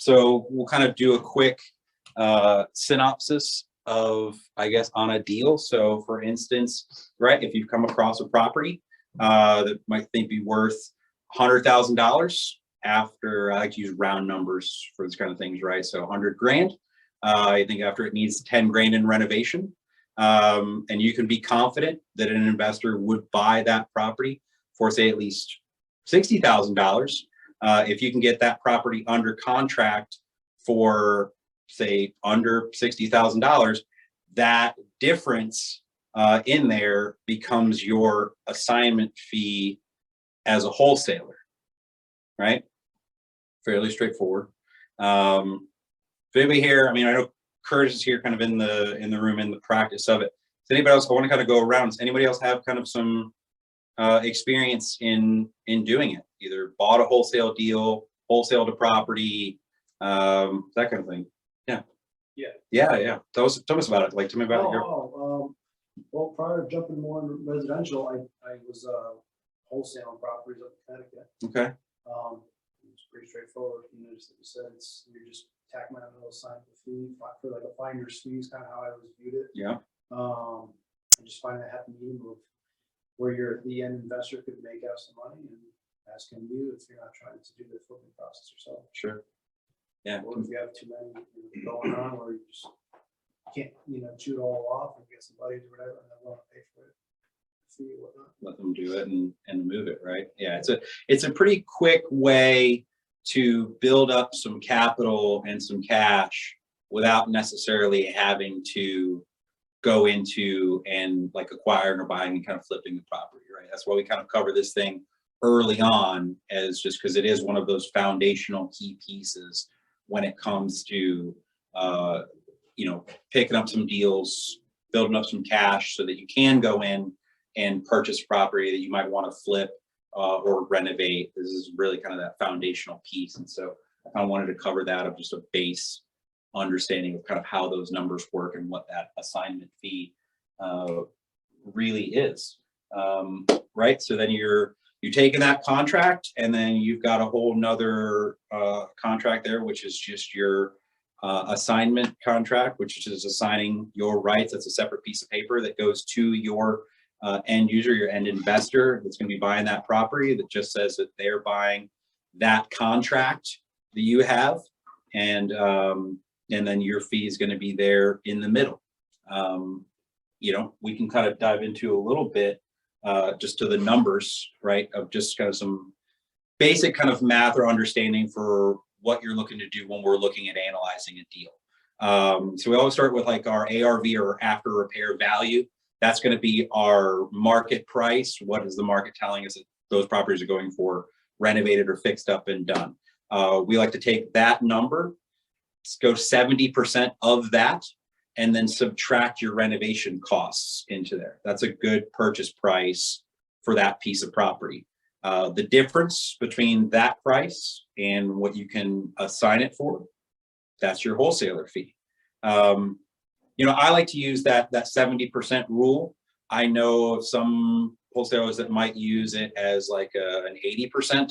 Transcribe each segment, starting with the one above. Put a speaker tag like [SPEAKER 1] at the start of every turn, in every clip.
[SPEAKER 1] So we'll kind of do a quick synopsis of, I guess, on a deal. So for instance, right, if you've come across a property that might be worth $100,000 after, I like to use round numbers for this kind of things, right? So 100 grand. I think after it needs 10 grand in renovation. And you can be confident that an investor would buy that property for, say, at least $60,000. If you can get that property under contract for, say, under $60,000, that difference in there becomes your assignment fee as a wholesaler, right? Fairly straightforward. If anybody here, I mean, I know Curtis is here kind of in the room in the practice of it. Does anybody else, I want to kind of go around. Does anybody else have kind of some experience in doing it? Either bought a wholesale deal, wholesale to property, that kind of thing. Yeah. Tell us about it. Like, tell me about it.
[SPEAKER 2] Well, prior to jumping more into residential, I was wholesaling properties up in Connecticut.
[SPEAKER 1] Okay.
[SPEAKER 2] It's pretty straightforward. You know, just like you said, you're just tacking on a little assignment fee for like a finder's fee is kind of how I always viewed it.
[SPEAKER 1] Yeah.
[SPEAKER 2] I just find that happy medium of where the end investor could make out some money and asking you if you're not trying to do the flipping process yourself.
[SPEAKER 1] Sure. Yeah.
[SPEAKER 2] Or if you have too many going on where you just can't, chew it all off and get some buddies or whatever, and then want to pay for it, fee or whatnot.
[SPEAKER 1] Let them do it and move it, right? Yeah, it's a pretty quick way to build up some capital and some cash without necessarily having to go into and like acquiring or buying and kind of flipping the property, right? That's why we kind of cover this thing early on, as just because it is one of those foundational key pieces when it comes to picking up some deals, building up some cash so that you can go in and purchase property that you might want to flip or renovate. This is really kind of that foundational piece. And so I kind of wanted to cover that of just a base understanding of kind of how those numbers work and what that assignment fee really is. Right. So then you're taking that contract, and then you've got a whole nother contract there, which is just your assignment contract, which is assigning your rights. That's a separate piece of paper that goes to your end user, your end investor that's going to be buying that property, that just says that they're buying that contract that you have, and then your fee is going to be there in the middle. We can kind of dive into a little bit just to the numbers, right, of just kind of some basic kind of math or understanding for what you're looking to do when we're looking at analyzing a deal. So we always start with like our ARV, or after repair value. That's going to be our market price. What is the market telling us that those properties are going for, renovated or fixed up and done? We like to take that number, go 70% of that, and then subtract your renovation costs into there. That's a good purchase price for that piece of property. The difference between that price and what you can assign it for, that's your wholesaler fee. I like to use that 70% rule. I know of some wholesalers that might use it as like an 80%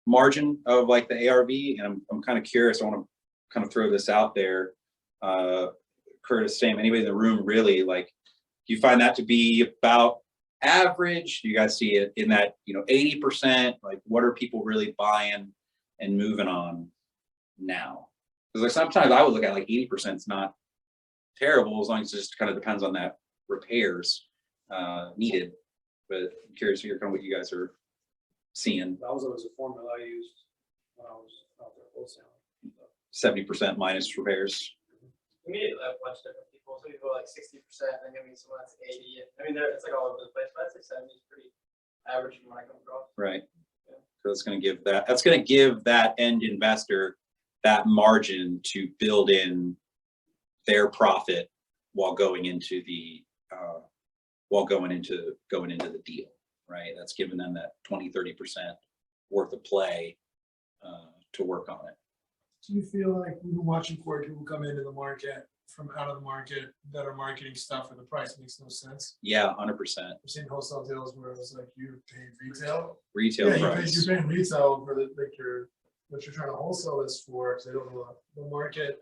[SPEAKER 1] margin of like the ARV. And I'm kind of curious. I want to kind of throw this out there. Curtis, Sam, anybody in the room, really, like, do you find that to be about average? Do you guys see it in that 80%? Like, what are people really buying and moving on now? Because like sometimes I would look at like 80% is not terrible, as long as it just kind of depends on that repairs needed. But I'm curious to hear kind of what you guys are seeing.
[SPEAKER 2] That was always a formula I used when I was out there wholesaling.
[SPEAKER 1] 70% minus repairs.
[SPEAKER 3] We meet a bunch of different people. So you go like 60%, then give me someone that's 80. I mean, it's like all over the place, but I'd say 70 is pretty average from what I come across.
[SPEAKER 1] Right. Yeah. So that's going to give that end investor that margin to build in their profit while going into the deal, right? That's giving them that 20-30% worth of play to work on it.
[SPEAKER 4] Do you feel like we've been watching Cory, people come into the market from out of the market that are marketing stuff where the price makes no sense?
[SPEAKER 1] Yeah, 100%.
[SPEAKER 4] I've seen wholesale deals where it was like you're paying retail.
[SPEAKER 1] Retail
[SPEAKER 4] Yeah,
[SPEAKER 1] price.
[SPEAKER 4] you're paying retail for your what you're trying to wholesale this for, because I don't know the market.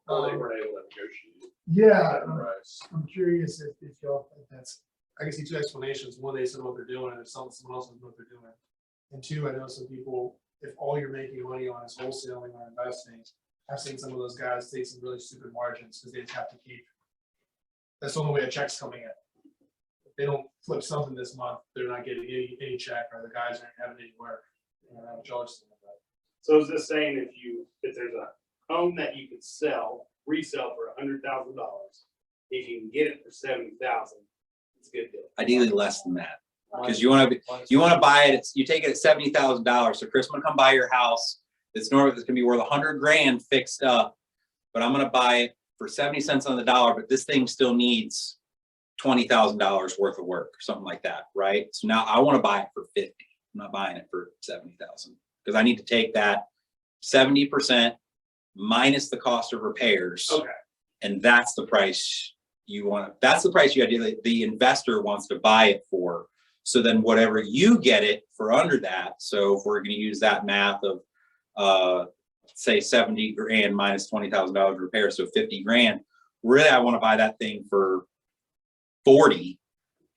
[SPEAKER 5] Well, they weren't able to negotiate.
[SPEAKER 4] Yeah,
[SPEAKER 5] the price.
[SPEAKER 4] I'm curious if y'all, if that's, I can see two explanations. One, they said what they're doing, and if someone else knows what they're doing. And two, I know some people, if all you're making money on is wholesaling or investing, I've seen some of those guys take some really stupid margins because they just have to keep. That's the only way a check's coming in. If they don't flip something this month, they're not getting any check, or the guys aren't having any work. You know, I'm jealous of that.
[SPEAKER 5] So is this saying if there's a home that you could resell for $100,000, if you can get it for $70,000, it's a good deal.
[SPEAKER 1] Ideally less than that, because you want to buy it. You take it at $70,000. So Chris, I'm gonna come buy your house. It's gonna be worth $100,000 fixed up, but I'm gonna buy it for 70 cents on the dollar. But this thing still needs $20,000 worth of work, or something like that, right? So now I want to buy it for 50. I'm not buying it for 70,000 because I need to take that 70% minus the cost of repairs.
[SPEAKER 5] Okay.
[SPEAKER 1] And that's the price you want. That's the price you ideally, the investor wants to buy it for. So then whatever you get it for under that. So if we're going to use that math of say 70 grand minus $20,000 repair, so 50 grand, really I want to buy that thing for 40,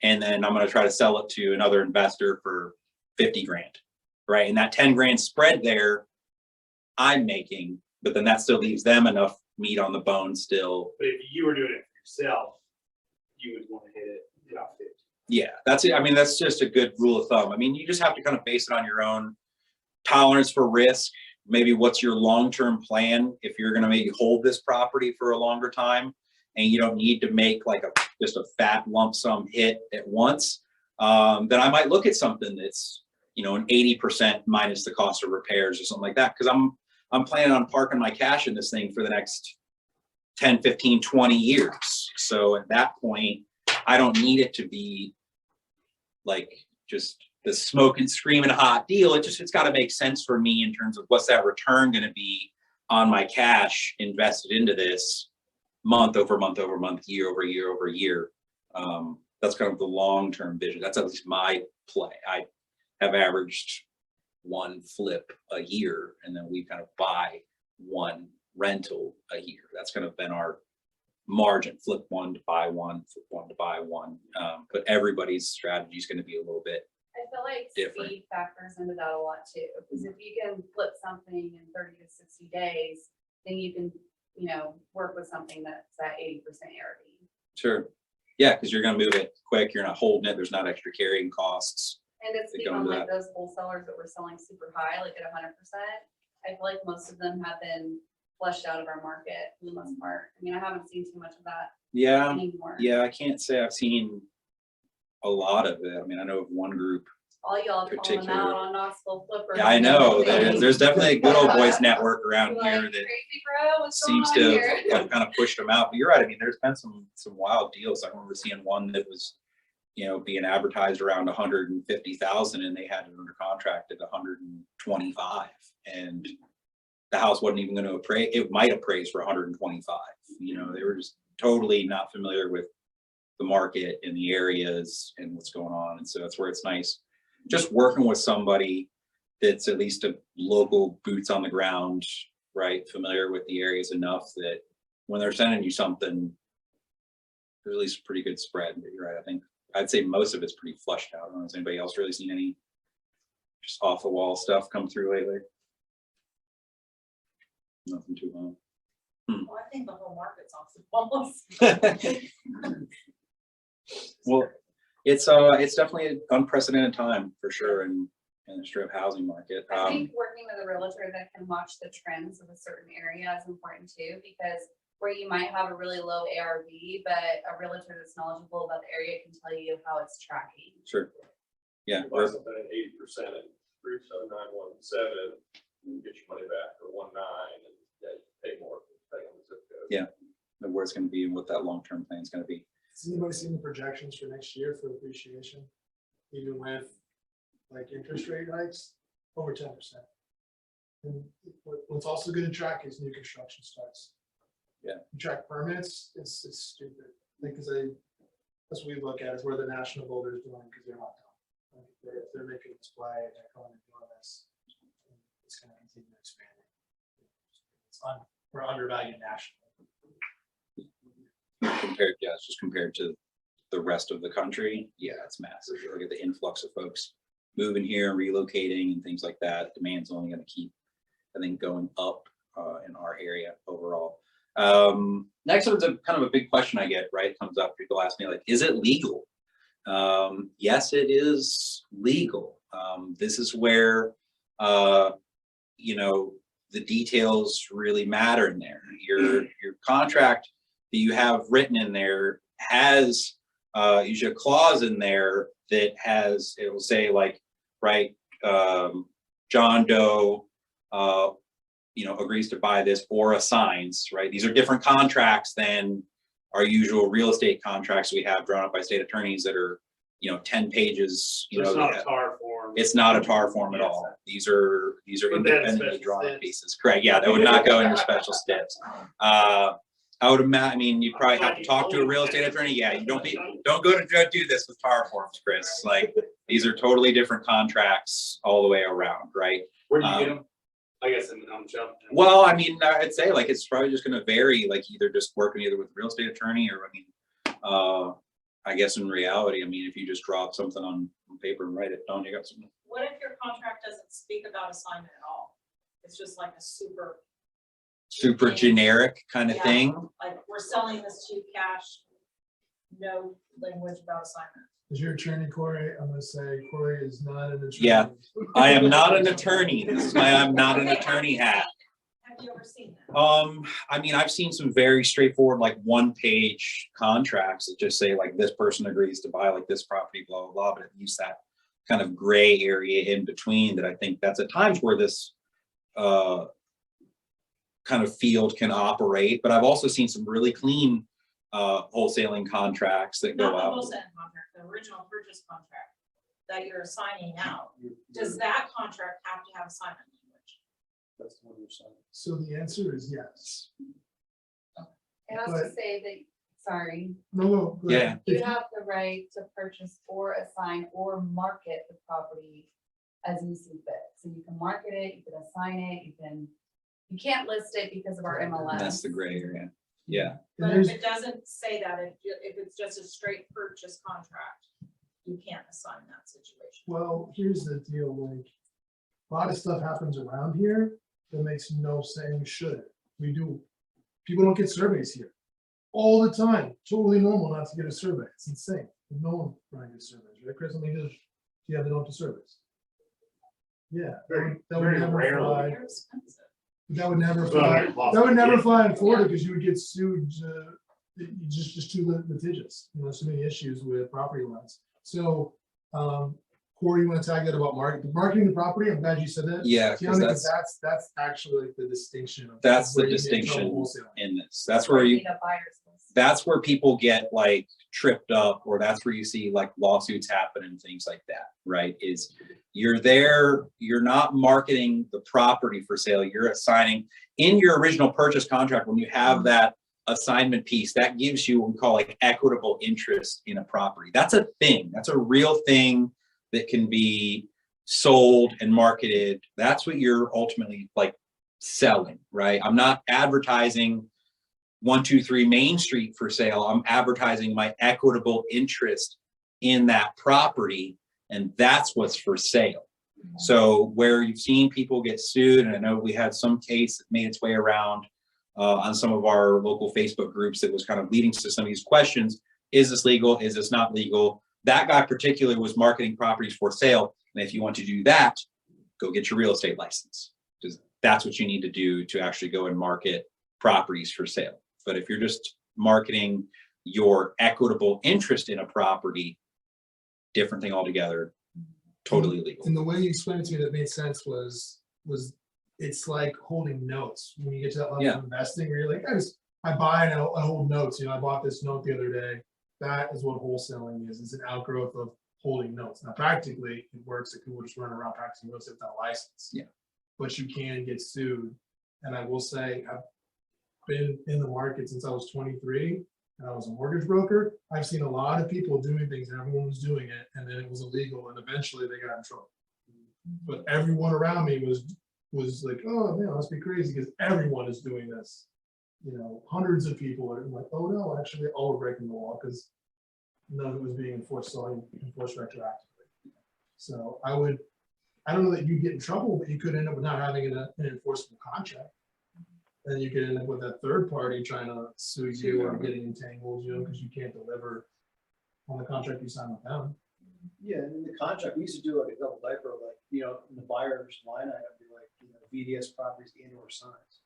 [SPEAKER 1] and then I'm going to try to sell it to another investor for 50 grand, right? And that 10 grand spread there I'm making, but then that still leaves them enough meat on the bone still.
[SPEAKER 5] But if you were doing it for yourself, you would want to hit it about 50.
[SPEAKER 1] Yeah, that's it. I mean, that's just a good rule of thumb. I mean, you just have to kind of base it on your own tolerance for risk. Maybe what's your long-term plan if you're going to maybe hold this property for a longer time, and you don't need to make like just a fat lump sum hit at once. Then I might look at something that's, you know, an 80% minus the cost of repairs or something like that, because I'm planning on parking my cash in this thing for the next 10, 15, 20 years. So at that point, I don't need it to be like just the smoke and screaming hot deal. It's got to make sense for me in terms of what's that return going to be on my cash invested into this month over month over month, year over year over year. That's kind of the long-term vision. That's at least my play. I have averaged one flip a year, and then we kind of buy one rental a year. That's kind of been our margin: flip one to buy one, flip one to buy one. But everybody's strategy is going to be a little bit
[SPEAKER 6] I feel like
[SPEAKER 1] different.
[SPEAKER 6] speed factors into that a lot too, because if you can flip something in 30 to 60 days, then you can, you know, work with something that's at 80% ARV.
[SPEAKER 1] Sure. Yeah, because you're going to move it quick. You're not holding it. There's not extra carrying costs.
[SPEAKER 6] And it's
[SPEAKER 1] They go
[SPEAKER 6] become
[SPEAKER 1] into
[SPEAKER 6] like those wholesalers that were selling super high, like at 100%. I feel like most of them have been flushed out of our market for the most part. I mean, I haven't seen too much of that
[SPEAKER 1] Yeah.
[SPEAKER 6] anymore.
[SPEAKER 1] Yeah, I can't say I've seen a lot of it. I mean, I know of one group.
[SPEAKER 6] All y'all calling them
[SPEAKER 1] Particular.
[SPEAKER 6] out on Knoxville flippers.
[SPEAKER 1] Yeah, I know.
[SPEAKER 6] There's
[SPEAKER 1] There's definitely a good old boys network around here that
[SPEAKER 6] crazy bro, what's going
[SPEAKER 1] seems
[SPEAKER 6] on
[SPEAKER 1] to
[SPEAKER 6] here?
[SPEAKER 1] have kind of pushed them out. But you're right. I mean, there's been some wild deals. I remember seeing one that was, you know, being advertised around 150,000, and they had it under contract at 125, and the house wasn't even going to appraise. It might appraise for 125. You know, they were just totally not familiar with the market and the areas and what's going on. And so that's where it's nice just working with somebody that's at least a local boots on the ground, right? Familiar with the areas enough that when they're sending you something, there's at least a pretty good spread. But you're right. I think I'd say most of it's pretty flushed out. I don't know, has anybody else really seen any just off the wall stuff come through lately? Nothing too long.
[SPEAKER 6] Well, I think the whole market's off the walls.
[SPEAKER 1] Well, it's definitely an unprecedented time for sure in the strip housing market.
[SPEAKER 6] I think working with a realtor that can watch the trends of a certain area is important too, because where you might have a really low ARV, but a realtor that's knowledgeable about the area can tell you how it's tracking.
[SPEAKER 1] Sure. Yeah.
[SPEAKER 5] You buy something at 80% and 37917, you get your money back for 19, and then pay more depending on the zip code.
[SPEAKER 1] Yeah. And where it's going to be and what that long-term plan is going to be.
[SPEAKER 4] Has anybody seen the projections for next year for appreciation? Even with like interest rate hikes, over 10%. And what's also going to track is new construction starts.
[SPEAKER 1] Yeah.
[SPEAKER 4] You track permits, it's stupid. Because that's what we look at is where the national builders doing, because they're not done. Like, they're making this play and they're coming and doing this. It's just gonna continue expanding. We're undervalued nationally.
[SPEAKER 1] Compared, yeah, it's just compared to the rest of the country. Yeah, it's massive. Look at the influx of folks moving here, relocating and things like that. Demand's only going to keep, I think, going up in our area overall. Next one's a kind of a big question I get, right? It comes up, people ask me like, is it legal? Yes, it is legal. This is where, you know, the details really matter in there. Your contract that you have written in there has usually a clause in there that has, it will say like, right, John Doe, you know, agrees to buy this or assigns, right? These are different contracts than our usual real estate contracts we have drawn up by state attorneys that are, you know, 10 pages, you
[SPEAKER 5] So
[SPEAKER 1] know.
[SPEAKER 5] it's not a tar form.
[SPEAKER 1] It's not a tar form at
[SPEAKER 5] Yes.
[SPEAKER 1] all. These are
[SPEAKER 5] Put that in
[SPEAKER 1] independently
[SPEAKER 5] special
[SPEAKER 1] drawn
[SPEAKER 5] steps.
[SPEAKER 1] pieces. Correct. Yeah, that would not go into special steps. I would imagine, I mean, you'd probably have to talk to a real estate attorney. Yeah, you don't go to do this with tar forms, Chris. Like, these are totally different contracts all the way around, right?
[SPEAKER 5] Where do you get them? I guess I'm jumping.
[SPEAKER 1] Well, I mean, I'd say like it's probably just going to vary, like either just working either with a real estate attorney or, I mean, I guess in reality, I mean, if you just drop something on paper and write it down, you got something.
[SPEAKER 7] What if your contract doesn't speak about assignment at all? It's just like a super,
[SPEAKER 1] Super generic kind of
[SPEAKER 7] Yeah.
[SPEAKER 1] thing.
[SPEAKER 7] like, we're selling this to you cash, no language about assignment.
[SPEAKER 4] As your attorney, Cory, I'm gonna say Cory is not an attorney.
[SPEAKER 1] Yeah. I am not an attorney. This is why I'm not an attorney hat.
[SPEAKER 7] Have you ever seen that?
[SPEAKER 1] I mean, I've seen some very straightforward, like one-page contracts that just say like this person agrees to buy like this property, blah, blah, blah, but it leaves that kind of gray area in between that I think that's at times where this kind of field can operate. But I've also seen some really clean wholesaling contracts that
[SPEAKER 7] Not
[SPEAKER 1] go
[SPEAKER 7] the
[SPEAKER 1] out.
[SPEAKER 7] wholesale contract, the original purchase contract that you're assigning out. Does that contract have to have assignment language?
[SPEAKER 2] That's the one you're saying.
[SPEAKER 4] So the answer is yes.
[SPEAKER 6] It has to
[SPEAKER 4] But-
[SPEAKER 6] say that, sorry,
[SPEAKER 4] No, go ahead.
[SPEAKER 6] you
[SPEAKER 4] If
[SPEAKER 6] have the right to purchase or assign or market the property as you see fit. So you can market it, you can assign it, you can't list it because of our MLS.
[SPEAKER 1] That's the gray area. Yeah.
[SPEAKER 4] and
[SPEAKER 7] But
[SPEAKER 4] there's-
[SPEAKER 7] if it doesn't say that, if it's just a straight purchase contract, you can't assign that situation.
[SPEAKER 4] Well, here's the deal, like, a lot of stuff happens around here that makes no sense, we shouldn't. We do, people don't get surveys here all the time, totally normal not to get a survey, it's insane. No one trying to get surveys, right, Chris? I mean, yeah, they don't do surveys. Yeah,
[SPEAKER 5] Very-
[SPEAKER 4] that would
[SPEAKER 5] very
[SPEAKER 4] never
[SPEAKER 5] rarely.
[SPEAKER 4] fly,
[SPEAKER 7] They're expensive.
[SPEAKER 4] that would never
[SPEAKER 5] So
[SPEAKER 4] fly,
[SPEAKER 5] it's possible.
[SPEAKER 4] that would never
[SPEAKER 5] Yeah.
[SPEAKER 4] fly in Florida, because you would get sued, just too litigious, you know, so many issues with property lines. So, Cory, you want to tag that about marketing the property? I'm glad you said that.
[SPEAKER 1] Yeah,
[SPEAKER 4] Tiana,
[SPEAKER 1] because
[SPEAKER 4] that's actually like the distinction. of
[SPEAKER 1] that's the
[SPEAKER 4] where you get in trouble
[SPEAKER 1] distinction
[SPEAKER 4] wholesaling.
[SPEAKER 1] in this. That's where you,
[SPEAKER 6] Need a buyer's list.
[SPEAKER 1] that's where people get like tripped up, or that's where you see like lawsuits happen and things like that, right? Is you're there, you're not marketing the property for sale, you're assigning in your original purchase contract. When you have that assignment piece, that gives you what we call like equitable interest in a property. That's a thing. That's a real thing that can be sold and marketed. That's what you're ultimately like selling, right? I'm not advertising 123 Main Street for sale. I'm advertising my equitable interest in that property, and that's what's for sale. So where you've seen people get sued, and I know we had some case that made its way around on some of our local Facebook groups that was kind of leading to some of these questions. Is this legal? Is this not legal? That guy particularly was marketing properties for sale. And if you want to do that, go get your real estate license, because that's what you need to do to actually go and market properties for sale. But if you're just marketing your equitable interest in a property, different thing altogether, totally legal.
[SPEAKER 4] And the way you explained it to me that made sense was it's like holding notes. When you get to that level
[SPEAKER 1] Yeah.
[SPEAKER 4] of investing, where you're like, I buy and I hold notes. You know, I bought this note the other day. That is what wholesaling is. It's an outgrowth of holding notes. Now, practically, it works if people just run around practicing real estate without a license.
[SPEAKER 1] Yeah.
[SPEAKER 4] But you can get sued. And I will say, I've been in the market since I was 23, and I was a mortgage broker. I've seen a lot of people doing things, and everyone was doing it, and then it was illegal, and eventually they got in trouble. But everyone around me was was like, oh man, it must be crazy because everyone is doing this. You know, hundreds of people are like, oh no, actually they all were breaking the law because none of it was being enforced retroactively. So I don't know that you get in trouble, but you could end up with not having an enforceable contract. And you could end up with a third party trying to sue you or getting entangled, you know, because you can't deliver on the contract you signed with them.
[SPEAKER 2] Yeah, and in the contract, we used to do like a double diaper, like, you know, in the buyer's line item, be like, you know, VDS properties and or signs.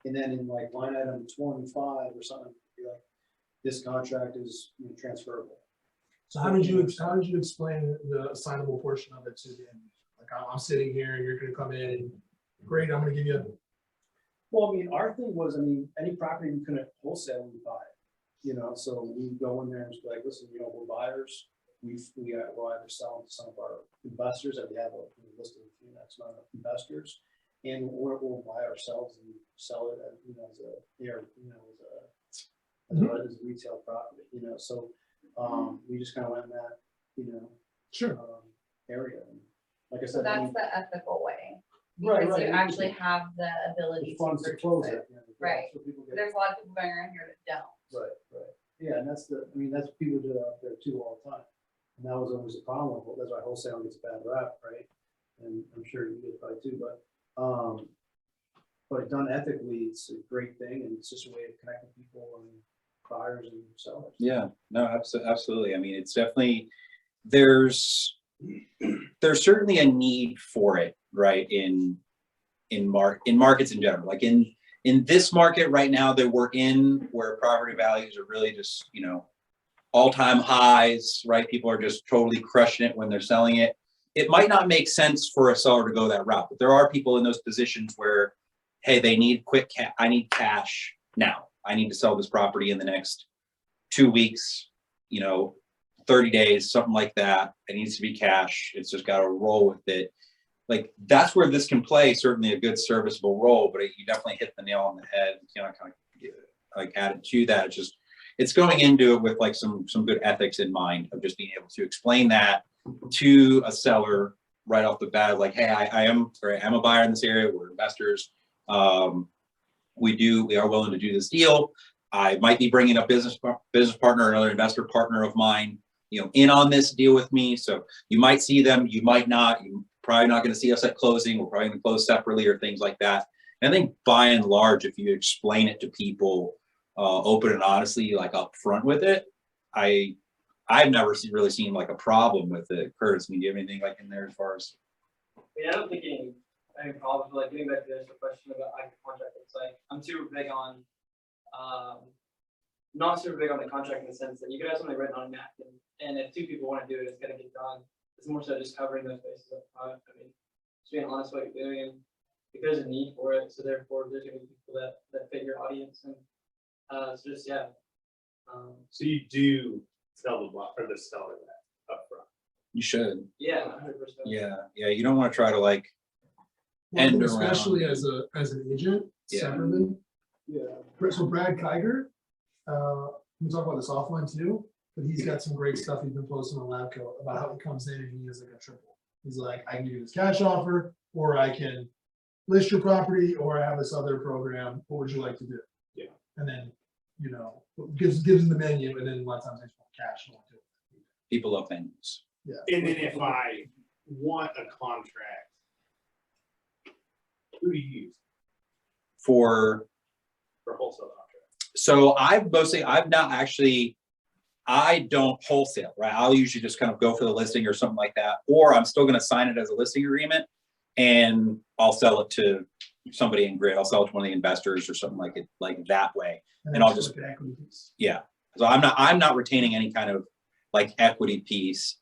[SPEAKER 2] And then in like line item 25 or something, be like, this contract is, you know, transferable.
[SPEAKER 4] So how did you explain the assignable portion of it to the end? Like I'm sitting here and you're gonna come in and great, I'm gonna give you
[SPEAKER 2] Well, I mean, our thing was, I mean, any property we couldn't wholesale, we buy it. You know, so we go in there and just be like, listen, you know, we're buyers. We'll either sell to some of our investors that we have a list of that's not investors, and we'll buy ourselves and sell it as, you know, as a retail property, you know. So we just kind of went in that, you know,
[SPEAKER 4] sure.
[SPEAKER 2] area. And like I
[SPEAKER 6] So
[SPEAKER 2] said, I
[SPEAKER 6] that's
[SPEAKER 2] mean,
[SPEAKER 6] the ethical way.
[SPEAKER 2] Right,
[SPEAKER 6] Because you
[SPEAKER 2] right.
[SPEAKER 6] actually have the ability
[SPEAKER 2] the funds to
[SPEAKER 6] purchase
[SPEAKER 2] close
[SPEAKER 6] it.
[SPEAKER 2] it. You know,
[SPEAKER 6] Right.
[SPEAKER 2] so people get-
[SPEAKER 6] There's a lot of people going around here that don't.
[SPEAKER 2] Right. Yeah, and that's I mean, that's what people do out there too all the time. And that was always a problem. That's why wholesale gets a bad rap, right? And I'm sure you get probably too, but done ethically, it's a great thing, and it's just a way of connecting people and buyers and sellers.
[SPEAKER 1] Yeah, no, absolutely. I mean, it's definitely, there's certainly a need for it, right? In markets in general, like in this market right now that we're in, where property values are really just, you know, all-time highs, right? People are just totally crushing it when they're selling it. It might not make sense for a seller to go that route, but there are people in those positions where, hey, they need quick cash. I need cash now. I need to sell this property in the next 2 weeks, you know, 30 days, something like that. It needs to be cash. It's just got to roll with it. Like that's where this can play certainly a good serviceable role, but you definitely hit the nail on the head. You know, kind of like added to that. It's just, it's going into it with like some good ethics in mind of just being able to explain that to a seller right off the bat. Like, hey, I'm a buyer in this area. We're investors. We are willing to do this deal. I might be bringing a business partner, another investor partner of mine, you know, in on this deal with me. So you might see them, you might not. You're probably not going to see us at closing. We're probably going to close separately or things like that. And I think by and large, if you explain it to people open and honestly, like up front with it, I've never really seen like a problem with it. Curtis, do you have anything like in there as far as?
[SPEAKER 3] Yeah, I don't think any problems, but like getting back to the initial question about like the contract, it's like, I'm super big on, not super big on the contract in the sense that you could have something written on a napkin, and if two people want to do it, it's gonna get done. It's more so just covering those bases up front. I mean, just being honest what you're doing, and if there's a need for it, so therefore there's gonna be people that fit your audience, and so just, yeah.
[SPEAKER 5] So you do tell the buyer or the seller that upfront.
[SPEAKER 1] You should.
[SPEAKER 3] Yeah, 100%.
[SPEAKER 1] Yeah. You don't want to try to like
[SPEAKER 4] Well, I think
[SPEAKER 1] end around.
[SPEAKER 4] especially as an agent
[SPEAKER 1] Yeah.
[SPEAKER 4] separately.
[SPEAKER 2] Yeah.
[SPEAKER 4] So Brad Kiger, we talk about this offline too, but he's got some great stuff he's been posting on Labco about how he comes in and he is like a triple. He's like, I can give you this cash offer, or I can list your property, or I have this other program. What would you like to do?
[SPEAKER 5] Yeah.
[SPEAKER 4] And then, you know, gives them the menu, and then a lot of times they just want cash. And want to do it.
[SPEAKER 1] People love menus.
[SPEAKER 4] Yeah.
[SPEAKER 5] And then if I want a contract, who do you use
[SPEAKER 1] For
[SPEAKER 5] wholesale contract?
[SPEAKER 1] so I don't wholesale, right? I'll usually just kind of go for the listing or something like that, or I'm still going to sign it as a listing agreement and I'll sell it to somebody in grid. I'll sell it to one of the investors or something like that way. And I'll just,
[SPEAKER 4] like an equity piece.
[SPEAKER 1] yeah. So I'm not retaining any kind of like equity piece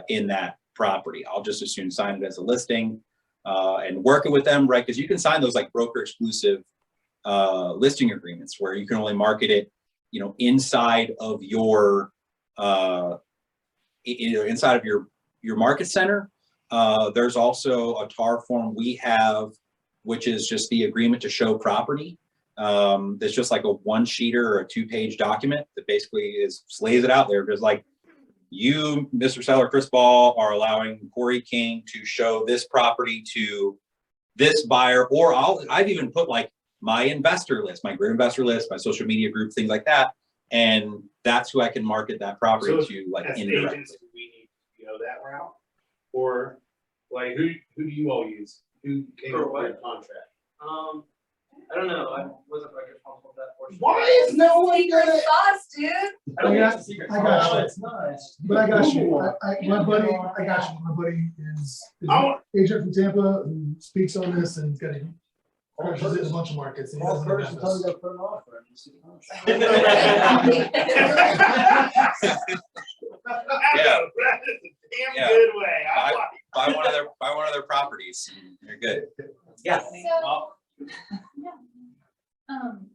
[SPEAKER 1] in that property. I'll just as soon sign it as a listing and work it with them, right? Because you can sign those like broker exclusive listing agreements where you can only market it, you know, inside of your inside of your market center. There's also a TAR form we have, which is just the agreement to show property. That's just like a one-sheeter or a two-page document that basically lays it out there. There's like, you, Mr. Seller Chris Ball, are allowing Cory King to show this property to this buyer, or I've even put like my investor list, my group investor list, my social media group, things like that. And that's who I can market that property
[SPEAKER 5] So
[SPEAKER 1] to, like
[SPEAKER 5] as
[SPEAKER 1] indirectly.
[SPEAKER 5] agents, do we need to go that route? Or like, who do you all use? Who came
[SPEAKER 3] For
[SPEAKER 5] up with
[SPEAKER 3] what?
[SPEAKER 5] a contract?
[SPEAKER 3] I don't know, I wasn't like responsible for that portion.
[SPEAKER 5] Why is no one
[SPEAKER 6] Secret
[SPEAKER 5] gonna?
[SPEAKER 6] sauce, dude.
[SPEAKER 3] I don't
[SPEAKER 4] I
[SPEAKER 3] think
[SPEAKER 4] got-
[SPEAKER 3] it's a secret.
[SPEAKER 4] I got
[SPEAKER 3] sauce.
[SPEAKER 4] you.
[SPEAKER 2] It's nice.
[SPEAKER 4] But I got you.
[SPEAKER 2] Ooh.
[SPEAKER 4] My buddy, I got you. My buddy is
[SPEAKER 5] I want-
[SPEAKER 4] an agent from Tampa who speaks on this and got a crushes it in a bunch of markets. and he doesn't
[SPEAKER 2] First, tell me
[SPEAKER 4] invest.
[SPEAKER 2] to put an offer in, you see the contract.
[SPEAKER 1] Yeah.
[SPEAKER 5] That is a damn
[SPEAKER 1] Yeah.
[SPEAKER 5] good way. I
[SPEAKER 1] I-
[SPEAKER 5] like
[SPEAKER 1] Buy one of their properties. And you're good. Yeah.
[SPEAKER 8] So,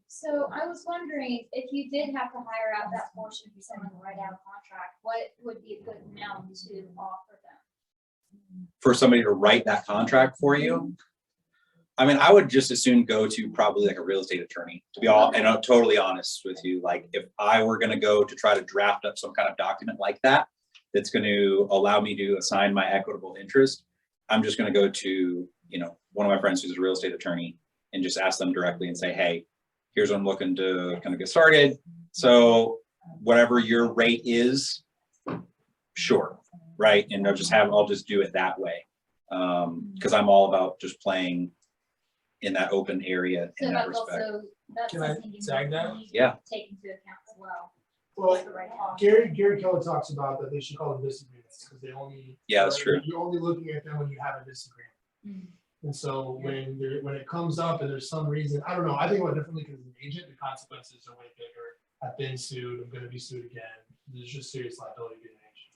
[SPEAKER 8] so I was wondering, if you did have to hire out that portion for someone to write out a contract, what would be a good amount to offer them?
[SPEAKER 1] For somebody to write that contract for you. I mean, I would just as soon go to probably like a real estate attorney, to be all, and I'm totally honest with you. Like, if I were gonna go to try to draft up some kind of document like that, that's gonna allow me to assign my equitable interest, I'm just gonna go to, one of my friends who's a real estate attorney and just ask them directly and say, hey, here's what I'm looking to kind of get started. So whatever your rate is, sure, right? And I'll just do it that way. Because I'm all about just playing in that open area
[SPEAKER 8] So
[SPEAKER 1] in that
[SPEAKER 8] that's
[SPEAKER 1] respect.
[SPEAKER 8] also, that's
[SPEAKER 4] Can I
[SPEAKER 8] something you
[SPEAKER 4] tag that?
[SPEAKER 8] need
[SPEAKER 1] Yeah.
[SPEAKER 8] to take into account as well.
[SPEAKER 4] Well,
[SPEAKER 8] The right cost.
[SPEAKER 4] Gary Keller talks about that they should call them disagreements because they only.
[SPEAKER 1] Yeah, that's true.
[SPEAKER 4] You're only looking at them when you have a disagreement.
[SPEAKER 8] Mm.
[SPEAKER 4] And so when it comes up and there's some reason, I don't know, I think about it differently because as an agent, the consequences are way bigger. I've been sued, I'm gonna be sued again. There's just serious liability being an agent.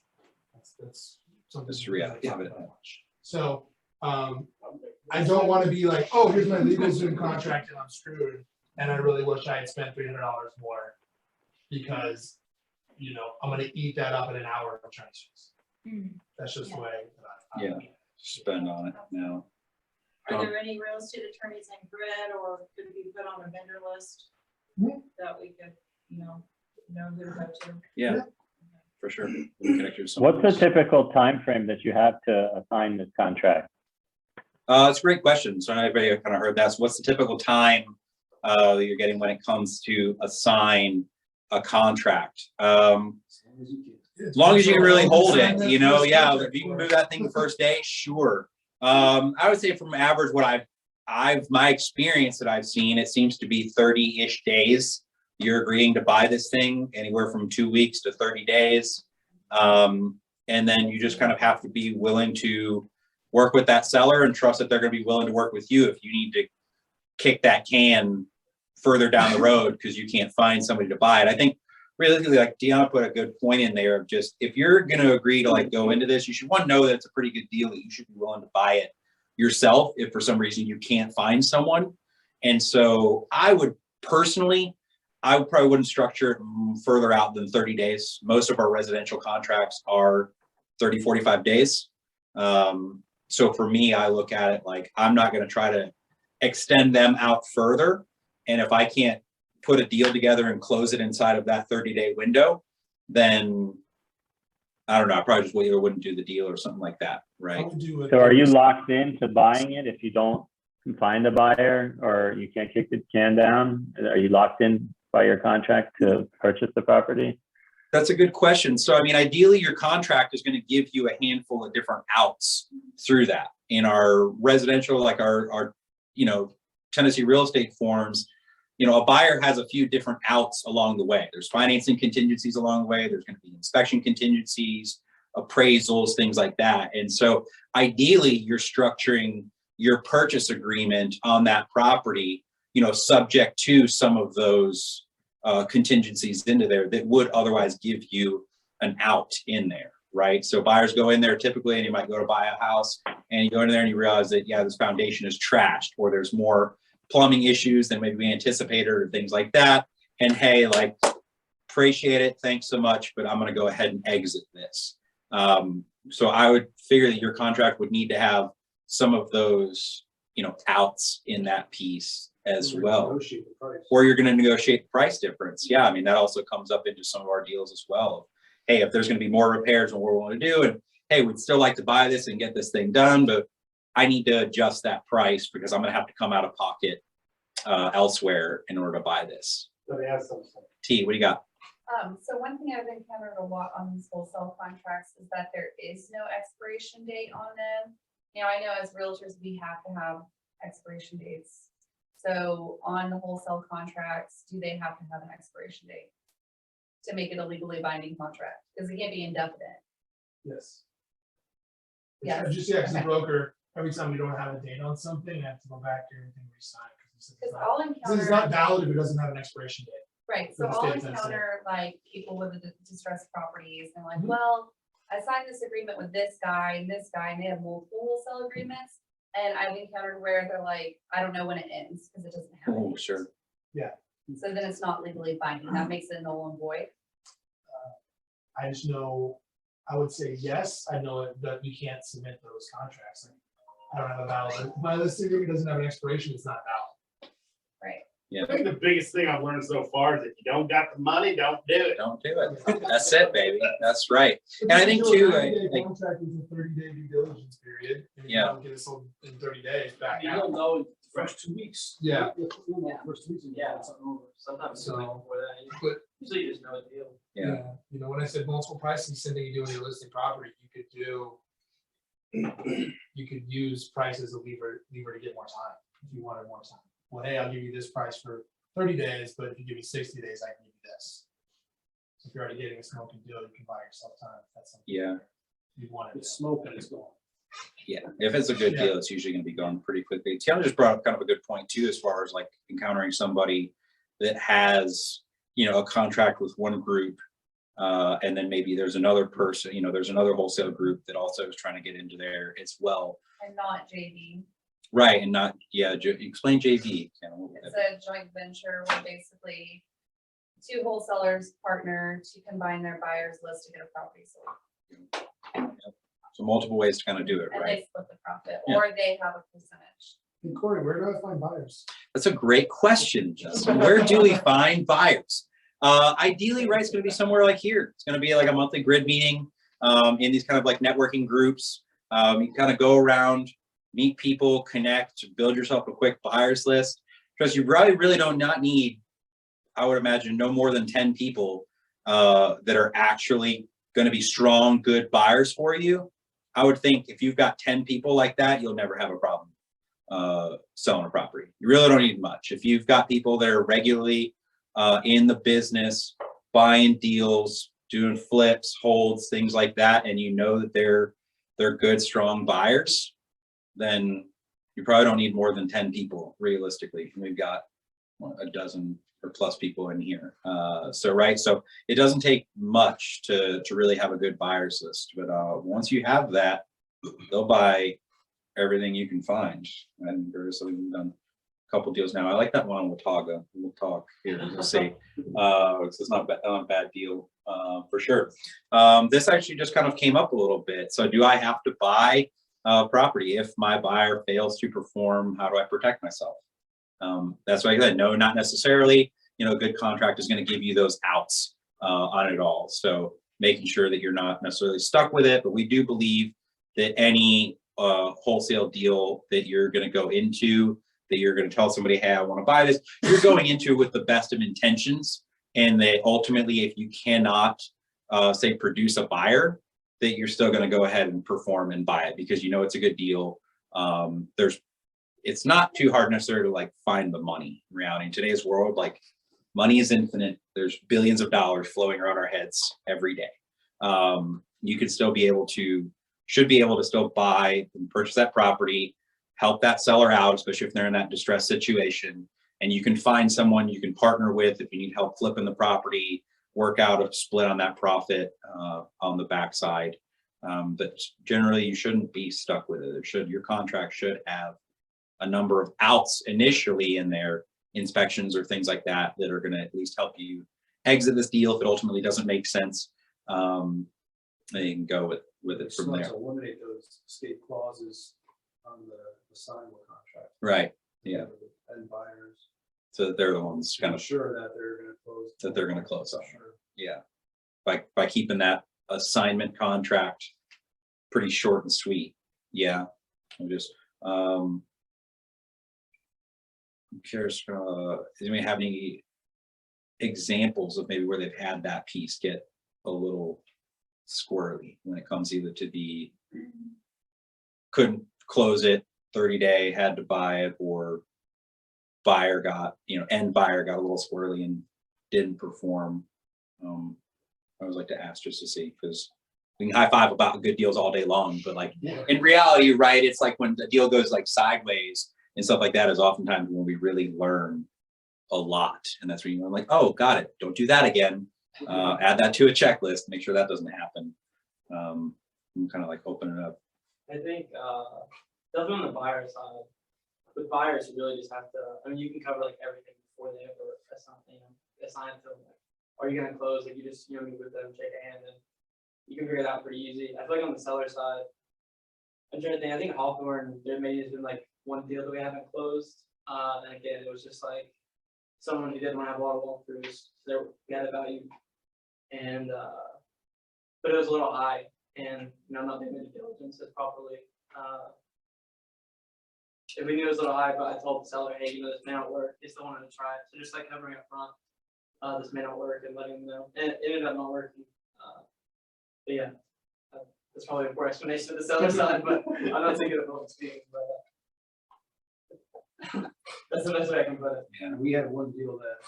[SPEAKER 4] That's something.
[SPEAKER 1] That's the reality of
[SPEAKER 4] we
[SPEAKER 1] it.
[SPEAKER 4] don't talk about much. So, I don't wanna be like, oh, here's my legal Zoom contract and I'm screwed. And I really wish I had spent $300 more because, I'm gonna eat that up in an hour of attorney's fees.
[SPEAKER 8] Mm.
[SPEAKER 4] That's just the way that I.
[SPEAKER 1] Yeah. Spend on it now.
[SPEAKER 7] Are there any real estate attorneys in grid or could it be put on a vendor list?
[SPEAKER 4] Hmm.
[SPEAKER 7] That we could, know who to go to?
[SPEAKER 1] Yeah, for sure. We can connect you with someone
[SPEAKER 9] What's the
[SPEAKER 1] else.
[SPEAKER 9] typical time frame that you have to assign this contract?
[SPEAKER 1] It's a great question. So everybody kind of heard that. So what's the typical time that you're getting when it comes to assign a contract? As long as you can really hold it, yeah, if you can move that thing the first day, sure. I would say from average, what my experience that I've seen, it seems to be 30-ish days. You're agreeing to buy this thing anywhere from 2 weeks to 30 days. And then you just kind of have to be willing to work with that seller and trust that they're going to be willing to work with you if you need to kick that can further down the road because you can't find somebody to buy it. I think realistically, like Deanna put a good point in there of just, if you're going to agree to like go into this, you should want to know that it's a pretty good deal, that you should be willing to buy it yourself if for some reason you can't find someone. And so I would probably wouldn't structure it further out than 30 days. Most of our residential contracts are 30, 45 days. So for me, I look at it like, I'm not going to try to extend them out further. And if I can't put a deal together and close it inside of that 30-day window, then I don't know, I probably just either wouldn't do the deal or something like that, right?
[SPEAKER 9] So are you locked into buying it if you don't find a buyer or you can't kick the can down? Are you locked in by your contract to purchase the property?
[SPEAKER 1] That's a good question. So, I mean, ideally, your contract is going to give you a handful of different outs through that. In our residential, like our Tennessee real estate forms, a buyer has a few different outs along the way. There's financing contingencies along the way. There's going to be inspection contingencies, appraisals, things like that. And so ideally, you're structuring your purchase agreement on that property, subject to some of those contingencies into there that would otherwise give you an out in there, right? So buyers go in there typically, and you might go to buy a house and you go in there and you realize that, yeah, this foundation is trashed, or there's more plumbing issues than maybe we anticipated or things like that. And hey, like, appreciate it, thanks so much, but I'm going to go ahead and exit this. So I would figure that your contract would need to have some of those, outs in that piece as well.
[SPEAKER 2] Negotiate the price.
[SPEAKER 1] Or you're going to negotiate the price difference. Yeah, I mean, that also comes up into some of our deals as well. Hey, if there's going to be more repairs than we're willing to do, and hey, we'd still like to buy this and get this thing done, but I need to adjust that price because I'm gonna have to come out of pocket elsewhere in order to buy this.
[SPEAKER 5] So they have some.
[SPEAKER 1] T, what do you got?
[SPEAKER 6] So one thing I've encountered a lot on these wholesale contracts is that there is no expiration date on them. You know, I know as realtors, we have to have expiration dates. So on the wholesale contracts, do they have to have an expiration date to make it a legally binding contract? Because it can't be indefinite.
[SPEAKER 2] Yes.
[SPEAKER 6] Yeah.
[SPEAKER 4] Just, yeah, because the
[SPEAKER 6] Okay.
[SPEAKER 4] broker, every time we don't have a date on something, I have to go back to everything we signed.
[SPEAKER 6] Because
[SPEAKER 4] It's
[SPEAKER 6] I'll
[SPEAKER 4] not
[SPEAKER 6] encounter,
[SPEAKER 4] valid if it doesn't have an expiration date.
[SPEAKER 6] right, so
[SPEAKER 4] for the
[SPEAKER 6] I'll
[SPEAKER 4] state, that's it.
[SPEAKER 6] encounter like people with the distressed properties and like,
[SPEAKER 4] Mhm.
[SPEAKER 6] well, I signed this agreement with this guy, and they have multiple wholesale agreements. And I've encountered where they're like, I don't know when it ends because it doesn't have. a
[SPEAKER 1] Oh,
[SPEAKER 6] date.
[SPEAKER 1] sure.
[SPEAKER 6] So then it's not legally binding. That makes it null and void.
[SPEAKER 4] I just know, I would say yes, I know that we can't submit those contracts. Like, I don't have a valid, my listing agreement doesn't have an expiration, it's not valid.
[SPEAKER 6] Right.
[SPEAKER 1] Yeah,
[SPEAKER 5] I think the biggest thing I've learned so far is if you don't got the money, don't do it.
[SPEAKER 1] don't do it. That's it, baby. That's right. And I think too, like,
[SPEAKER 4] Contract with a 30-day due diligence period. And if you
[SPEAKER 1] Yeah.
[SPEAKER 4] don't get it sold in 30 days, back
[SPEAKER 2] You
[SPEAKER 4] out.
[SPEAKER 2] don't know in the first 2 weeks.
[SPEAKER 4] Yeah.
[SPEAKER 2] You'll know the first 2 weeks. and
[SPEAKER 3] Yeah,
[SPEAKER 2] it's something over.
[SPEAKER 3] sometimes
[SPEAKER 4] So-
[SPEAKER 3] so before that,
[SPEAKER 4] But
[SPEAKER 3] usually you just know the deal.
[SPEAKER 1] yeah,
[SPEAKER 4] you know, when I said multiple pricing, same thing you do in your listing property, you could do. You could use price as a lever to get more time, if you wanted more time. Well, hey, I'll give you this price for 30 days, but if you give me 60 days, I can give you this. So if you're already getting a smoking deal, you can buy yourself time, if that's something
[SPEAKER 1] yeah,
[SPEAKER 4] you wanted.
[SPEAKER 2] It's smoke and it's gone.
[SPEAKER 1] yeah. If it's a good
[SPEAKER 4] Yeah.
[SPEAKER 1] deal, it's usually gonna be gone pretty quickly. Tiana just brought up kind of a good point too, as far as like encountering somebody that has, you know, a contract with one group. And then maybe there's another person, you know, there's another wholesale group that also is trying to get into there as well.
[SPEAKER 6] And not JV.
[SPEAKER 1] Right, and not, yeah, explain JV. Tiana, what would
[SPEAKER 6] It's
[SPEAKER 1] that
[SPEAKER 6] a joint venture where basically two wholesalers partner to combine their buyers list to get a property sold.
[SPEAKER 1] be? So multiple ways to kind of do it,
[SPEAKER 6] And
[SPEAKER 1] right?
[SPEAKER 6] they split the profit,
[SPEAKER 1] Yeah.
[SPEAKER 6] or they have a percentage.
[SPEAKER 4] Hey, Cory, where do I find buyers?
[SPEAKER 1] That's a great question, Justin. Where do we find buyers? Ideally, right, it's gonna be somewhere like here. It's gonna be like a monthly grid meeting, in these kind of like networking groups. You kind of go around, meet people, connect, build yourself a quick buyers list. Because you really don't not need, I would imagine, no more than 10 people that are actually gonna be strong, good buyers for you. I would think if you've got 10 people like that, you'll never have a problem selling a property. You really don't need much. If you've got people that are regularly in the business, buying deals, doing flips, holds, things like that, and you know that they're good, strong buyers, then you probably don't need more than 10 people realistically. We've got a dozen or plus people in here. So it doesn't take much to really have a good buyers list. But once you have that, they'll buy everything you can find. And so we've done a couple deals now. I like that one on Watauga. We'll talk here. We'll see. It's not a bad deal for sure. This actually just kind of came up a little bit. So do I have to buy property if my buyer fails to perform? How do I protect myself? That's why I said no, not necessarily. You know, a good contract is going to give you those outs on it all. So making sure that you're not necessarily stuck with it, but we do believe that any wholesale deal that you're going to go into, that you're going to tell somebody, hey, I want to buy this, you're going into with the best of intentions, and that ultimately, if you cannot say produce a buyer, that you're still going to go ahead and perform and buy it because you know it's a good deal. It's not too hard necessarily to like find the money in reality. In today's world, like money is infinite. There's billions of dollars flowing around our heads every day. You could still be able to, should be able to still buy and purchase that property, help that seller out, especially if they're in that distressed situation. And you can find someone you can partner with if you need help flipping the property, work out a split on that profit on the backside. But generally, you shouldn't be stuck with it. Your contract should have a number of outs initially in there, inspections or things like that, that are going to at least help you exit this deal if it ultimately doesn't make sense. And you can go with it from there.
[SPEAKER 2] To eliminate those escape clauses on the assignable contract.
[SPEAKER 1] Right. Yeah.
[SPEAKER 2] And buyers.
[SPEAKER 1] So that they're the ones kind of
[SPEAKER 2] Sure that they're gonna close.
[SPEAKER 1] that they're going to close on.
[SPEAKER 2] Sure.
[SPEAKER 1] Yeah. By keeping that assignment contract pretty short and sweet. Yeah. I'm curious, does anybody have any examples of maybe where they've had that piece get a little squirrely when it comes either to the couldn't close it 30-day, had to buy it, or buyer got, end buyer got a little squirrely and didn't perform. I always like to ask just to see, because we can high five about good deals all day long, but like in reality, right, it's like when the deal goes like sideways and stuff like that is oftentimes when we really learn a lot. And that's when you're like, oh, got it. Don't do that again. Add that to a checklist, make sure that doesn't happen. I'm kind of like open it up.
[SPEAKER 3] I think, definitely on the buyer side, with buyers, you really just have to, I mean, you can cover like everything before they ever assign it to them. Like, are you gonna close? Like, you just, meet with them, shake a hand, and you can figure it out pretty easy. I feel like on the seller side, I'm trying to think, I think Hawthorne, there maybe has been like one deal that we haven't closed. And again, it was just like someone who didn't want to have a lot of walkthroughs, so we had a value. And, but it was a little high, and, I'm not doing the diligence as properly. If we knew it was a little high, but I told the seller, hey, this may not work, they still wanted to try it. So just like covering up front, this may not work, and letting them know. And it ended up not working. But yeah, that's probably a poor explanation of the seller side, but I'm not thinking of what it's being, but that's the best way I can put it.
[SPEAKER 2] And we had one deal that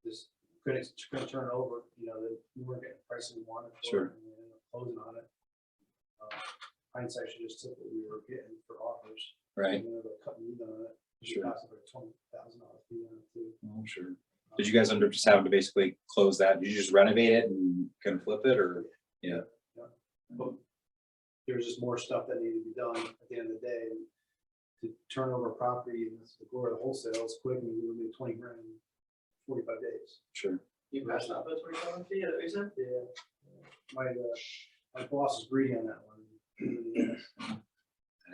[SPEAKER 2] just couldn't turn over, that we weren't getting the price we wanted for
[SPEAKER 1] Sure.
[SPEAKER 2] it, and we ended up closing on it. Hindsight should just took what we were getting for offers.
[SPEAKER 1] Right.
[SPEAKER 2] And we ended up cutting even on it.
[SPEAKER 1] Sure.
[SPEAKER 2] $20,000 fee on it too.
[SPEAKER 1] Oh, sure. Did you guys end up just having to basically close that? Did you just renovate it and kind of flip it, or? Yeah.
[SPEAKER 2] But there was just more stuff that needed to be done at the end of the day. And to turn over a property and the glory of the wholesale is quick, and we would make 20 grand in 45 days.
[SPEAKER 1] Sure.
[SPEAKER 3] You passed up a 27 fee that we said?
[SPEAKER 2] Yeah. My boss is greedy on that one.
[SPEAKER 1] It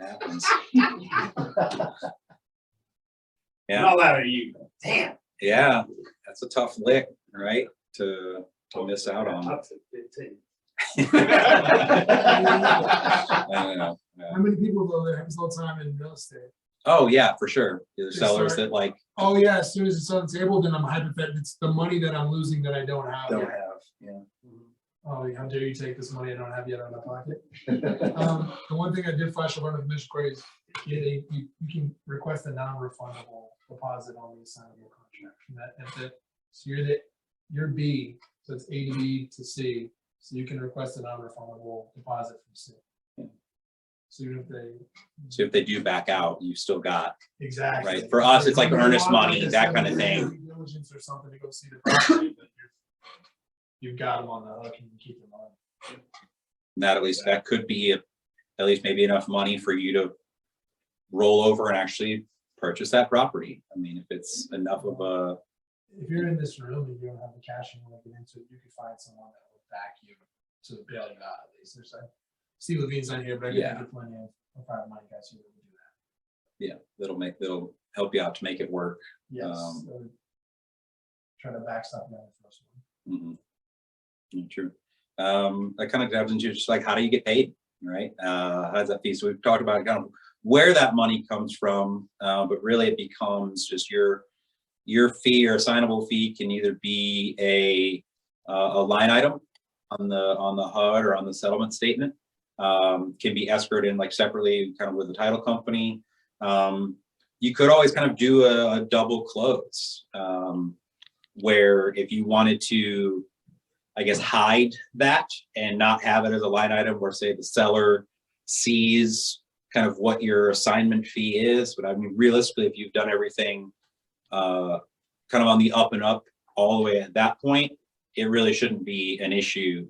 [SPEAKER 1] happens. Yeah.
[SPEAKER 5] Not that are you. Damn.
[SPEAKER 1] Yeah. That's a tough lick, right? To miss out on.
[SPEAKER 5] Up to 15.
[SPEAKER 1] I know. Yeah.
[SPEAKER 4] How many people though that have no time in real estate?
[SPEAKER 1] Oh yeah, for sure. The
[SPEAKER 4] They
[SPEAKER 1] sellers
[SPEAKER 4] start-
[SPEAKER 1] that like
[SPEAKER 4] Oh yeah, as soon as it's on the table, then I'm hypothetical. It's the money that I'm losing that I don't have.
[SPEAKER 1] don't
[SPEAKER 4] yet.
[SPEAKER 1] have. Yeah.
[SPEAKER 4] Oh, how dare you take this money I don't have yet out of my pocket? The one thing I did flash up under Commissioner Cory is you can request a non-refundable deposit on the assignable contract. So you're B, so it's A to B to C. So you can request a non-refundable deposit from C.
[SPEAKER 1] Yeah.
[SPEAKER 4] So even if they.
[SPEAKER 1] So if they do back out, you still got.
[SPEAKER 4] Exactly.
[SPEAKER 1] Right. For us, it's like
[SPEAKER 4] If you
[SPEAKER 1] earnest
[SPEAKER 4] want,
[SPEAKER 1] money,
[SPEAKER 4] like I
[SPEAKER 1] that
[SPEAKER 4] said,
[SPEAKER 1] kind of
[SPEAKER 4] if you
[SPEAKER 1] thing.
[SPEAKER 4] do due diligence or something to go see the property, but you've got them on the hook and you can keep them on.
[SPEAKER 1] That at least that could be at least maybe enough money for you to roll over and actually purchase that property. I mean, if it's enough of a.
[SPEAKER 4] If you're in this room and you don't have the cash and want to get into it, you can find someone that will back you to bail you out at least. There's Steve Levine's not here, but I can think of plenty of private money guys who will do that.
[SPEAKER 1] Yeah, that'll help you out to make it work.
[SPEAKER 4] Yes. Try to back stuff down the first one.
[SPEAKER 1] True. That kind of dives into just like, how do you get paid, right? How does that fee? So we've talked about kind of where that money comes from, but really it becomes just your fee or assignable fee can either be a line item on the HUD or on the settlement statement, can be escrowed in like separately kind of with the title company. You could always kind of do a double close, where if you wanted to, I guess, hide that and not have it as a line item, where say the seller sees kind of what your assignment fee is. But I mean, realistically, if you've done everything kind of on the up and up all the way at that point, it really shouldn't be an issue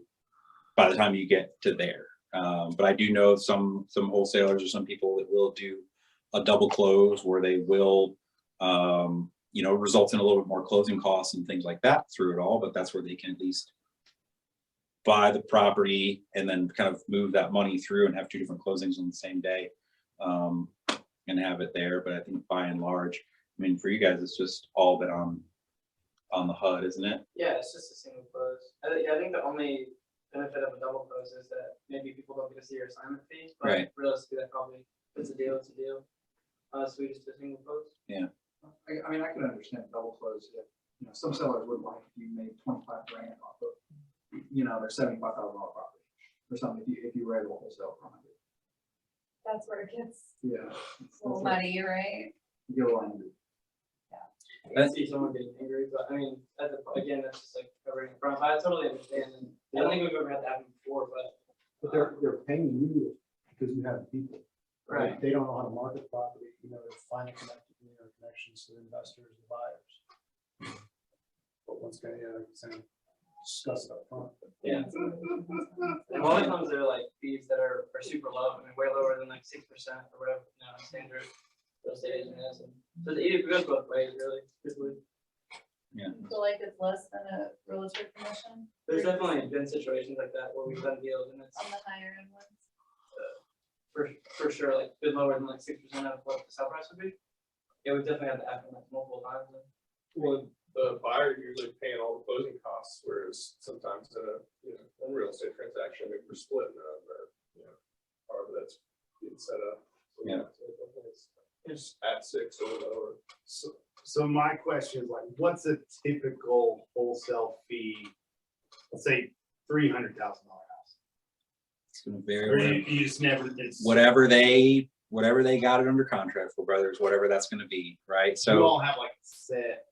[SPEAKER 1] by the time you get to there. But I do know some wholesalers or some people that will do a double close where they will, result in a little bit more closing costs and things like that through it all. But that's where they can at least buy the property and then kind of move that money through and have two different closings on the same day, and have it there. But I think by and large, I mean, for you guys, it's just all been on the HUD, isn't it?
[SPEAKER 3] Yeah, it's just a single close. I think the only benefit of a double close is that maybe people don't get to see your assignment fee, but
[SPEAKER 1] Right.
[SPEAKER 3] realistically, that probably it's a deal, it's a deal. So we just do a single close.
[SPEAKER 10] I mean, I can understand double close if, some sellers would like if you made 25 grand off of, their $75,000 property or something, if you were able to wholesale from it.
[SPEAKER 6] That's where it gets
[SPEAKER 10] Yeah.
[SPEAKER 6] a little muddy, right?
[SPEAKER 10] You get a little angry.
[SPEAKER 3] I can see someone getting angry, but I mean, again, that's just like covering in front. I totally understand. And I don't think we've ever had that happen before, but
[SPEAKER 2] They're paying you because you have people.
[SPEAKER 3] right.
[SPEAKER 2] They don't know how to market property, they're finding connections to the investors and buyers. But once again, discuss it up front.
[SPEAKER 3] Yeah. And a lot of times they're like fees that are super low, I mean, way lower than like 6% or whatever, standard real estate agent is. And so it goes both ways, really. truthfully.
[SPEAKER 6] I feel like it's less than a realtor commission
[SPEAKER 3] There's definitely been situations like that where we've done deals and it's
[SPEAKER 6] on the higher end ones.
[SPEAKER 3] for sure, like been lower than like 6% of what the sell price would be. Yeah, we've definitely had that happen like multiple times.
[SPEAKER 11] Well, the buyer usually paying all the closing costs, whereas sometimes in a, real estate transaction, if we're splitting them or, however that's being set up. So,
[SPEAKER 1] Yeah.
[SPEAKER 11] It's at 6 or lower.
[SPEAKER 5] So my question is like, what's a typical wholesale fee? Let's say $300,000 house.
[SPEAKER 1] It's gonna
[SPEAKER 5] Or
[SPEAKER 1] vary.
[SPEAKER 5] you just never, it's.
[SPEAKER 1] Whatever they got it under contract for, brothers, whatever that's gonna be, right?
[SPEAKER 5] You
[SPEAKER 1] So
[SPEAKER 5] all have like a set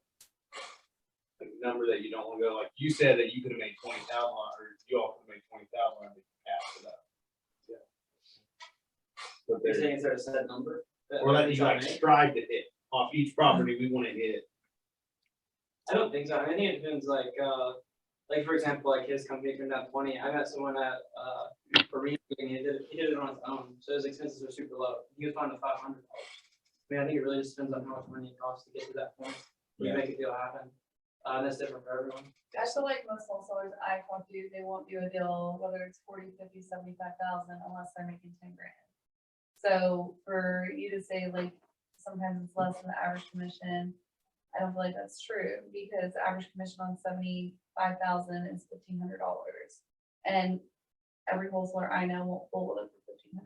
[SPEAKER 5] like number that you don't want to go, like you said that you could have made 20,000 or you all could have made 20,000 and cash it up. Yeah. But
[SPEAKER 3] You're
[SPEAKER 5] there,
[SPEAKER 3] saying is there a set number?
[SPEAKER 5] or that you like strive to hit off each property, we want to hit.
[SPEAKER 3] I don't think so. I think it depends, like for example, like his company turned out 20. I met someone at for me, he did it on his own, so his expenses are super low. He was finding $500. I mean, I think it really just depends on how much money it costs to get to that point. You make a deal happen. That's different for everyone.
[SPEAKER 6] I feel like most wholesalers I talk to, they won't do a deal, whether it's 40, 50, 75,000 unless they're making 10 grand. So for you to say like, sometimes it's less than the average commission, I don't feel like that's true because the average commission on 75,000 is $1,500. And every wholesaler I know won't pull with it for $1,500.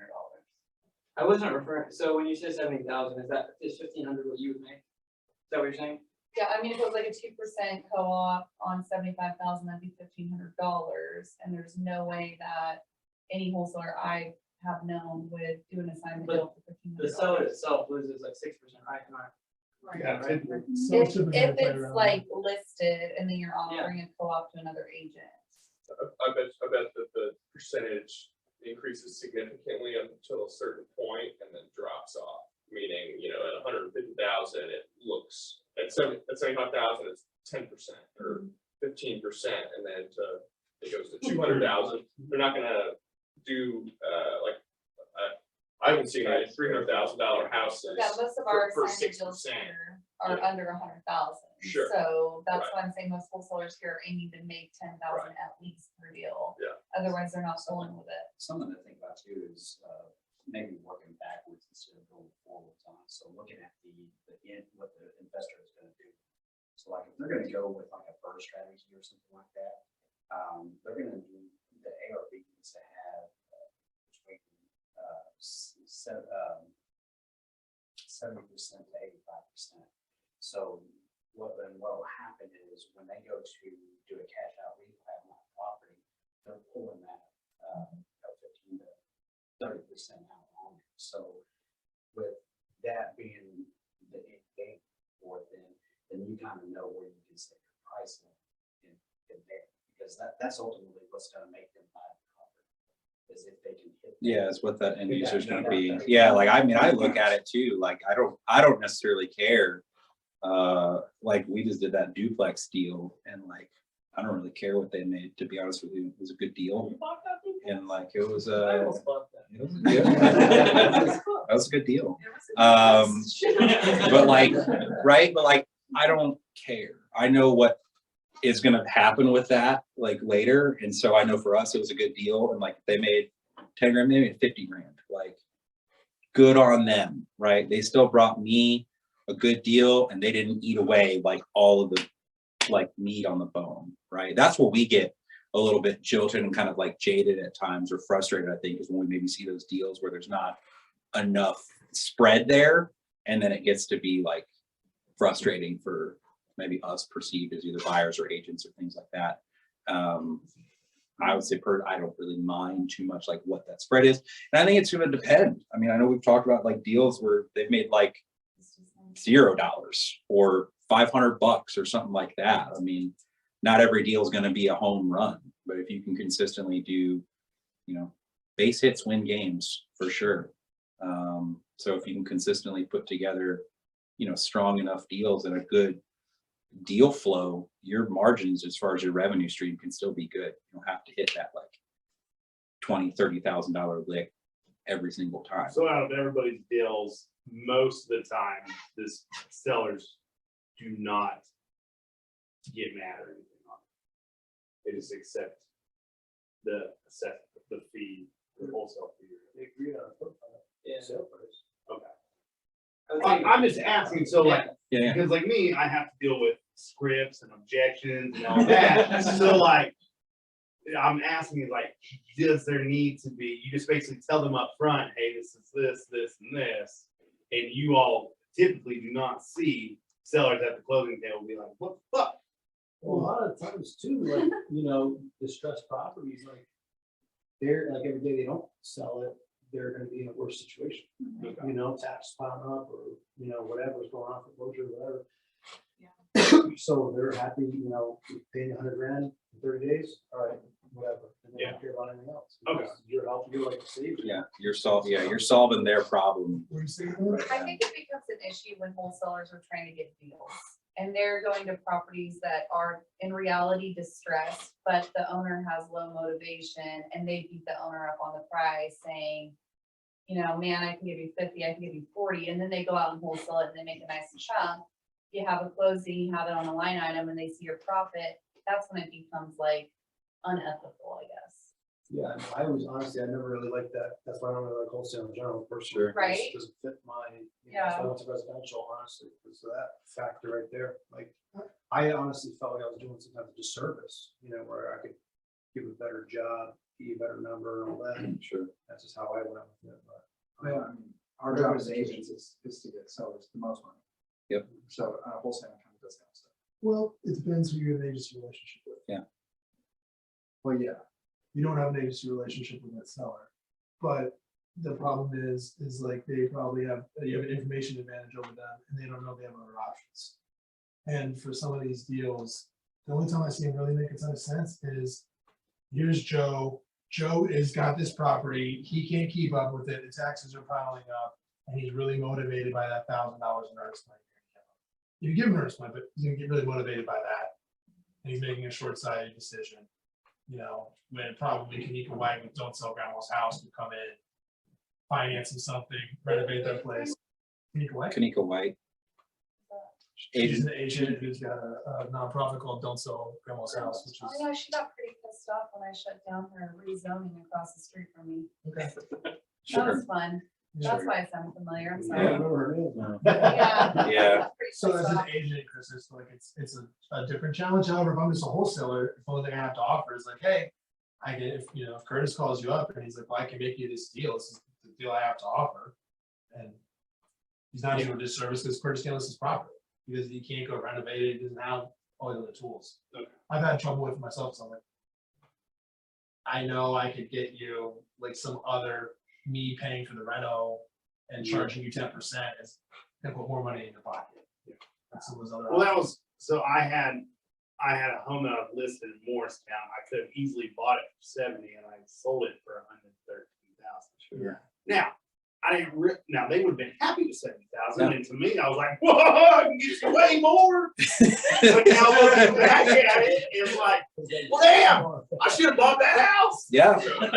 [SPEAKER 3] I wasn't referring, so when you say 70,000, is 1,500 what you would make? Is that what you're saying?
[SPEAKER 6] Yeah, I mean, if it was like a 2% co-op on 75,000, that'd be $1,500. And there's no way that any wholesaler I have known would do an assignment
[SPEAKER 3] But
[SPEAKER 6] deal for $1,500.
[SPEAKER 3] The seller itself loses like 6%, right?
[SPEAKER 6] Right.
[SPEAKER 5] Yeah, typically.
[SPEAKER 6] If it's like listed and then you're offering a co-op to another agent.
[SPEAKER 11] I bet that the percentage increases significantly until a certain point and then drops off. Meaning, at 150,000, it looks at 75,000, it's 10% or 15%, and then it goes to 200,000. They're not gonna do I haven't seen a $300,000 house
[SPEAKER 6] Yeah, most of our
[SPEAKER 11] for
[SPEAKER 6] assignment
[SPEAKER 11] 6%.
[SPEAKER 6] deals here are
[SPEAKER 11] Yeah.
[SPEAKER 6] under 100,000.
[SPEAKER 11] Sure.
[SPEAKER 6] So that's
[SPEAKER 11] Right.
[SPEAKER 6] why I'm saying most wholesalers here are aiming to make 10,000 at least per deal.
[SPEAKER 11] Yeah.
[SPEAKER 6] Otherwise, they're not pulling with it.
[SPEAKER 12] Something to think about too is maybe working backwards instead of going forwards on. So looking at what the investor is going to do. So like if they're going to go with like a first strategy or something like that, they're going to do the ARV needs to have between 70% to 85%. So what will happen is when they go to do a cash out rehab on a property, they're pulling that 15 to 30% out on it. So with that being the end game for it, then you kind of know where you can set your price in there, because that's ultimately what's going to make them buy the property, is if they can hit.
[SPEAKER 1] yeah, it's what that end user is gonna be. Yeah, like, I mean, I look at it too, like, I don't necessarily care. Like, we just did that duplex deal and like, I don't really care what they made, to be honest with you. It was a good deal. And like, it was
[SPEAKER 3] I
[SPEAKER 1] a
[SPEAKER 3] almost bought that.
[SPEAKER 1] that was a good deal. But like, right, but like, I don't care. I know what is gonna happen with that like later, and so I know for us it was a good deal. And like, they made 10 grand, maybe 50 grand. Like, good on them, right? They still brought me a good deal, and they didn't eat away like all of the like meat on the bone, right? That's what we get a little bit jilted and kind of like jaded at times or frustrated, I think, is when we maybe see those deals where there's not enough spread there. And then it gets to be like frustrating for maybe us perceived as either buyers or agents or things like that. I would say I don't really mind too much like what that spread is. And I think it's going to depend. I mean, I know we've talked about like deals where they've made like $0 or $500 or something like that. I mean, not every deal is going to be a home run, but if you can consistently do, you know, base hits win games for sure. So if you can consistently put together, you know, strong enough deals and a good deal flow, your margins as far as your revenue stream can still be good. You don't have to hit that like $20,000-$30,000 lick every single time.
[SPEAKER 5] So out of everybody's deals, most of the time, this sellers do not get mad or anything on it. They just accept the fee, the wholesale fee.
[SPEAKER 2] They agree on a
[SPEAKER 3] Yeah.
[SPEAKER 2] sale price.
[SPEAKER 5] Okay. I'm just asking, so like,
[SPEAKER 1] Yeah.
[SPEAKER 5] because like me, I have to deal with scripts and objections and all that. So like, I'm asking like, does there need to be, you just basically tell them up front, hey, this is this, this, and this. And you all typically do not see sellers at the closing table be like, what the fuck?
[SPEAKER 2] Well, a lot of times too, like, you know, distressed properties, like, they're, like, every day they don't sell it, they're gonna be in a worse situation.
[SPEAKER 5] Okay.
[SPEAKER 2] You know, tax piling up, or, you know, whatever's going on, foreclosure, whatever. So they're happy, you know, paying $100,000 in 30 days, all right, whatever, and they don't care about anything else.
[SPEAKER 5] Okay.
[SPEAKER 2] Because you're helping, you're like a savior.
[SPEAKER 1] Yeah, you're solving their problem.
[SPEAKER 4] What are you saying?
[SPEAKER 6] I think it becomes an issue when wholesalers are trying to get deals. And they're going to properties that are in reality distressed, but the owner has low motivation and they beat the owner up on the price saying, you know, man, I can give you 50, I can give you 40. And then they go out and wholesale it and they make a nice chunk. You have a closing, you have it on a line item and they see your profit. That's when it becomes like unethical, I guess.
[SPEAKER 2] Yeah, and I was honestly, I never really liked that. That's why I don't really like wholesale in general, personally.
[SPEAKER 1] Sure.
[SPEAKER 2] It
[SPEAKER 6] Right.
[SPEAKER 2] just doesn't fit my, you know, so I went to residential, honestly, because of that factor right there. Like, I honestly felt like I was doing some type of disservice, you know, where I could give a better job, be a better number and all that.
[SPEAKER 1] Sure.
[SPEAKER 2] That's just how I went with it, but.
[SPEAKER 10] I mean, our job as agents is to get sellers the most money.
[SPEAKER 1] Yep.
[SPEAKER 10] So wholesale kind of does that stuff.
[SPEAKER 4] Well, it depends who you have an agency relationship with.
[SPEAKER 10] Well, yeah.
[SPEAKER 4] You don't have an agency relationship with that seller, but the problem is like they probably have, you have an information advantage over them and they don't know they have other options. And for some of these deals, the only time I see them really make a ton of sense is, here's Joe. Joe has got this property. He can't keep up with it. The taxes are piling up and he's really motivated by that $1,000 in earnest money. You give him earnest money, but he's gonna get really motivated by that. And he's making a short-sighted decision. You know, when probably Kanika White with Don't Sell Grandma's House would come in, financing something, renovate their place. Kanika White.
[SPEAKER 1] Kanika White.
[SPEAKER 4] She's an agent who's got a nonprofit called Don't Sell Grandma's House, which
[SPEAKER 6] Oh,
[SPEAKER 4] is.
[SPEAKER 6] yeah, she got pretty pissed off when I shut down her rezoning across the street from me.
[SPEAKER 4] Okay.
[SPEAKER 6] That was fun.
[SPEAKER 4] Yeah.
[SPEAKER 6] That's why I sound familiar. I'm
[SPEAKER 2] I
[SPEAKER 6] sorry.
[SPEAKER 2] remember her name now.
[SPEAKER 6] Yeah.
[SPEAKER 1] Yeah.
[SPEAKER 6] Pretty
[SPEAKER 4] So
[SPEAKER 6] pissed
[SPEAKER 4] as an
[SPEAKER 6] off.
[SPEAKER 4] agent, Chris, it's like it's a different challenge. However, if I'm just a wholesaler, the only thing I have to offer is like, hey, I get, if you know, if Curtis calls you up and he's like, well, I can make you this deal. This is the deal I have to offer. And he's not doing a disservice because Curtis can't list his property because he can't go renovate it. He doesn't have all the other tools.
[SPEAKER 5] Okay.
[SPEAKER 4] I've had trouble with it myself. So I'm like, I know I could get you like some other me paying for the reno and charging you 10% is gonna put more money in your pocket. That's some of those other.
[SPEAKER 5] Well, that was, so I had a home that I listed in Morristown. I could have easily bought it for 70 and I sold it for 113,000.
[SPEAKER 1] Sure.
[SPEAKER 5] Now, I didn't, now they would have been happy to 70,000, and to me, I was like, whoa, I can get you way more. But now looking back at it, it's like, well, damn, I should have bought that house.
[SPEAKER 1] Yeah.
[SPEAKER 10] I mean,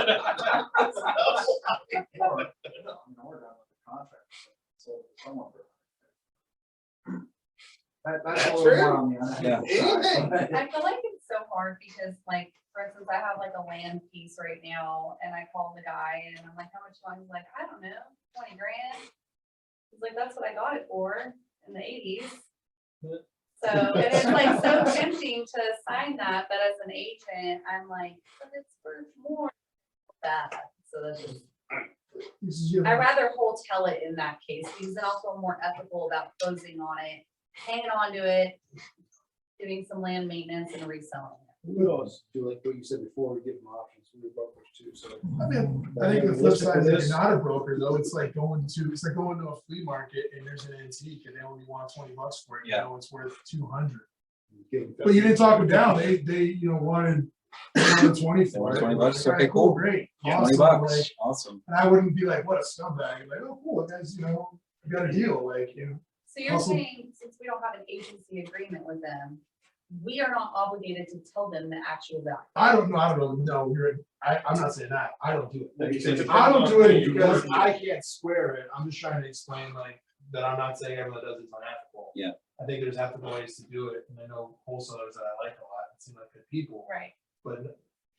[SPEAKER 10] we're done with the contract. So someone. That's a little
[SPEAKER 5] true.
[SPEAKER 10] more on the unethical side.
[SPEAKER 6] I feel like it's so hard because like, for instance, I have like a land piece right now and I call the guy and I'm like, how much money? He's like, I don't know, 20 grand. He's like, that's what I got it for in the 80s. So and it's like so tempting to sign that, but as an agent, I'm like, but it's worth more than that. So that's just. I'd rather wholesale it in that case, because then I'll feel more ethical about closing on it, hanging on to it, doing some land maintenance and reselling it.
[SPEAKER 2] We would always do like what you said before, we give them options, we were brokers too, so.
[SPEAKER 4] I mean, I think the flip side is that you're not a broker though, it's like going to a flea market and there's an antique and they only want $20 for it, you know, it's worth 200. But you didn't talk them down, they wanted 20 for it.
[SPEAKER 1] $20,
[SPEAKER 4] Like,
[SPEAKER 1] okay,
[SPEAKER 4] "Alright,
[SPEAKER 1] cool.
[SPEAKER 4] Great.
[SPEAKER 1] $20,
[SPEAKER 4] Awesome," like,
[SPEAKER 1] awesome.
[SPEAKER 4] and I wouldn't be like, what a scumbag, I'm like, oh, cool, guys, I got a deal, like,
[SPEAKER 6] So you're
[SPEAKER 4] Also-
[SPEAKER 6] saying, since we don't have an agency agreement with them, we are not obligated to tell them the actual value?
[SPEAKER 4] I don't know, no, I'm not saying that, I don't do
[SPEAKER 5] Like you
[SPEAKER 4] it.
[SPEAKER 5] said,
[SPEAKER 4] I don't do it
[SPEAKER 5] you
[SPEAKER 4] because
[SPEAKER 5] work-
[SPEAKER 4] I can't swear it, I'm just trying to explain like, that I'm not saying everyone does it's unethical.
[SPEAKER 1] Yeah.
[SPEAKER 4] I think there's ethical ways to do it, and I know wholesalers that I like a lot, and seem like good people,
[SPEAKER 6] Right.
[SPEAKER 4] but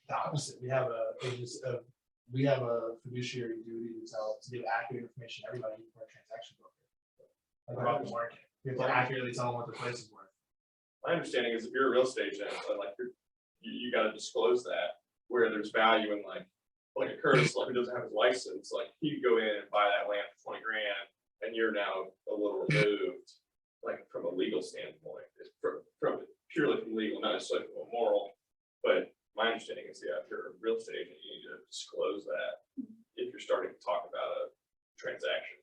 [SPEAKER 4] the opposite, we have a fiduciary duty to give accurate information to everybody for a transaction broker. Like about the market, we have to accurately tell them what the place is worth.
[SPEAKER 11] My understanding is if you're a real estate agent, like you gotta disclose that, where there's value in like a Curtis, like who doesn't have his license, like he could go in and buy that land for 20 grand, and you're now a little removed, like from a legal standpoint, from purely from legal, not necessarily from a moral. But my understanding is, yeah, if you're a real estate agent, you need to disclose that if you're starting to talk about a transaction.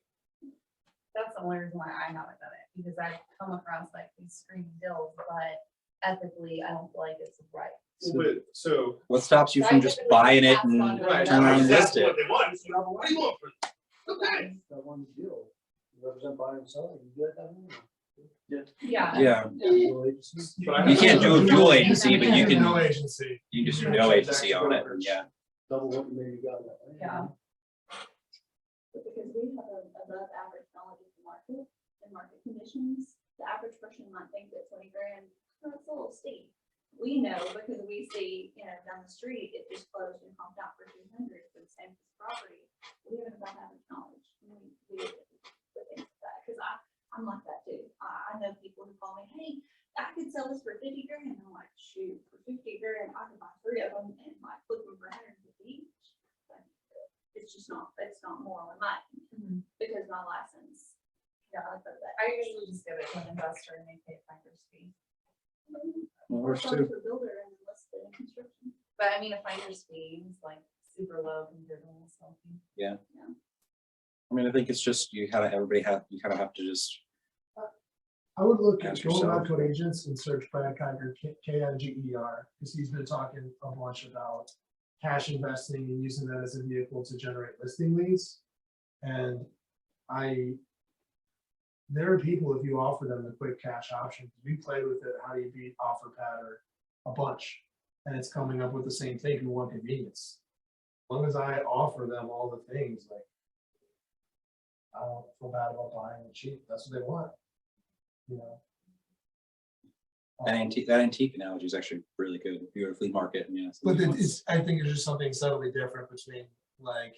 [SPEAKER 6] That's the only reason why I haven't done it, because I've come across like these screaming deals, but ethically, I don't feel like it's right.
[SPEAKER 11] But so,
[SPEAKER 1] What stops you from just buying it and
[SPEAKER 11] right,
[SPEAKER 1] turn around and
[SPEAKER 5] That's
[SPEAKER 1] list it?
[SPEAKER 5] what they want. So, what do you want for it? Okay.
[SPEAKER 2] That one deal, you represent buyer and seller, you get that one.
[SPEAKER 6] Yeah.
[SPEAKER 1] Yeah,
[SPEAKER 2] Dual agency.
[SPEAKER 1] you can't do a dual agency, but you
[SPEAKER 4] No
[SPEAKER 1] can,
[SPEAKER 4] agency.
[SPEAKER 1] you just do no agency on it, and yeah.
[SPEAKER 2] Double what you maybe got in that. land.
[SPEAKER 6] Yeah.
[SPEAKER 8] But because we have a above average knowledge of the market and market conditions, the average person might think that 20 grand, oh, it's a little steep. We know because we see, down the street, it just closed and pumped out for 200 for the same piece of property. We have an above average knowledge. We look into that, because I'm like that too. I know people who call me, hey, I could sell this for 50 grand. I'm like, shoot, for 50 grand, I could buy 3 of them and like flip them for 150 each. It's just not, it's not moral in my opinion, because my license. Yeah, I thought that.
[SPEAKER 6] I usually just give it to an investor and they pay a finder's fee.
[SPEAKER 8] Or sell it to a builder and list it in construction.
[SPEAKER 6] But I mean, a finder's fee is like super low compared to wholesale fee.
[SPEAKER 1] I mean, I think it's just, you kind of have to just,
[SPEAKER 4] I would look at
[SPEAKER 1] Ask
[SPEAKER 4] going
[SPEAKER 1] yourself.
[SPEAKER 4] out to agents and search Brad Kiger, Kinger, because he's been talking a bunch about cash investing and using that as a vehicle to generate listing leads. And there are people, if you offer them the quick cash option, we played with it, how do you beat offer pattern a bunch, and it's coming up with the same thing, who want convenience. As long as I offer them all the things, like, I don't feel bad about buying it cheap, that's what they want.
[SPEAKER 1] that antique analogy is actually really good. If you're at a flea market, and
[SPEAKER 4] But I think it's just something subtly different between like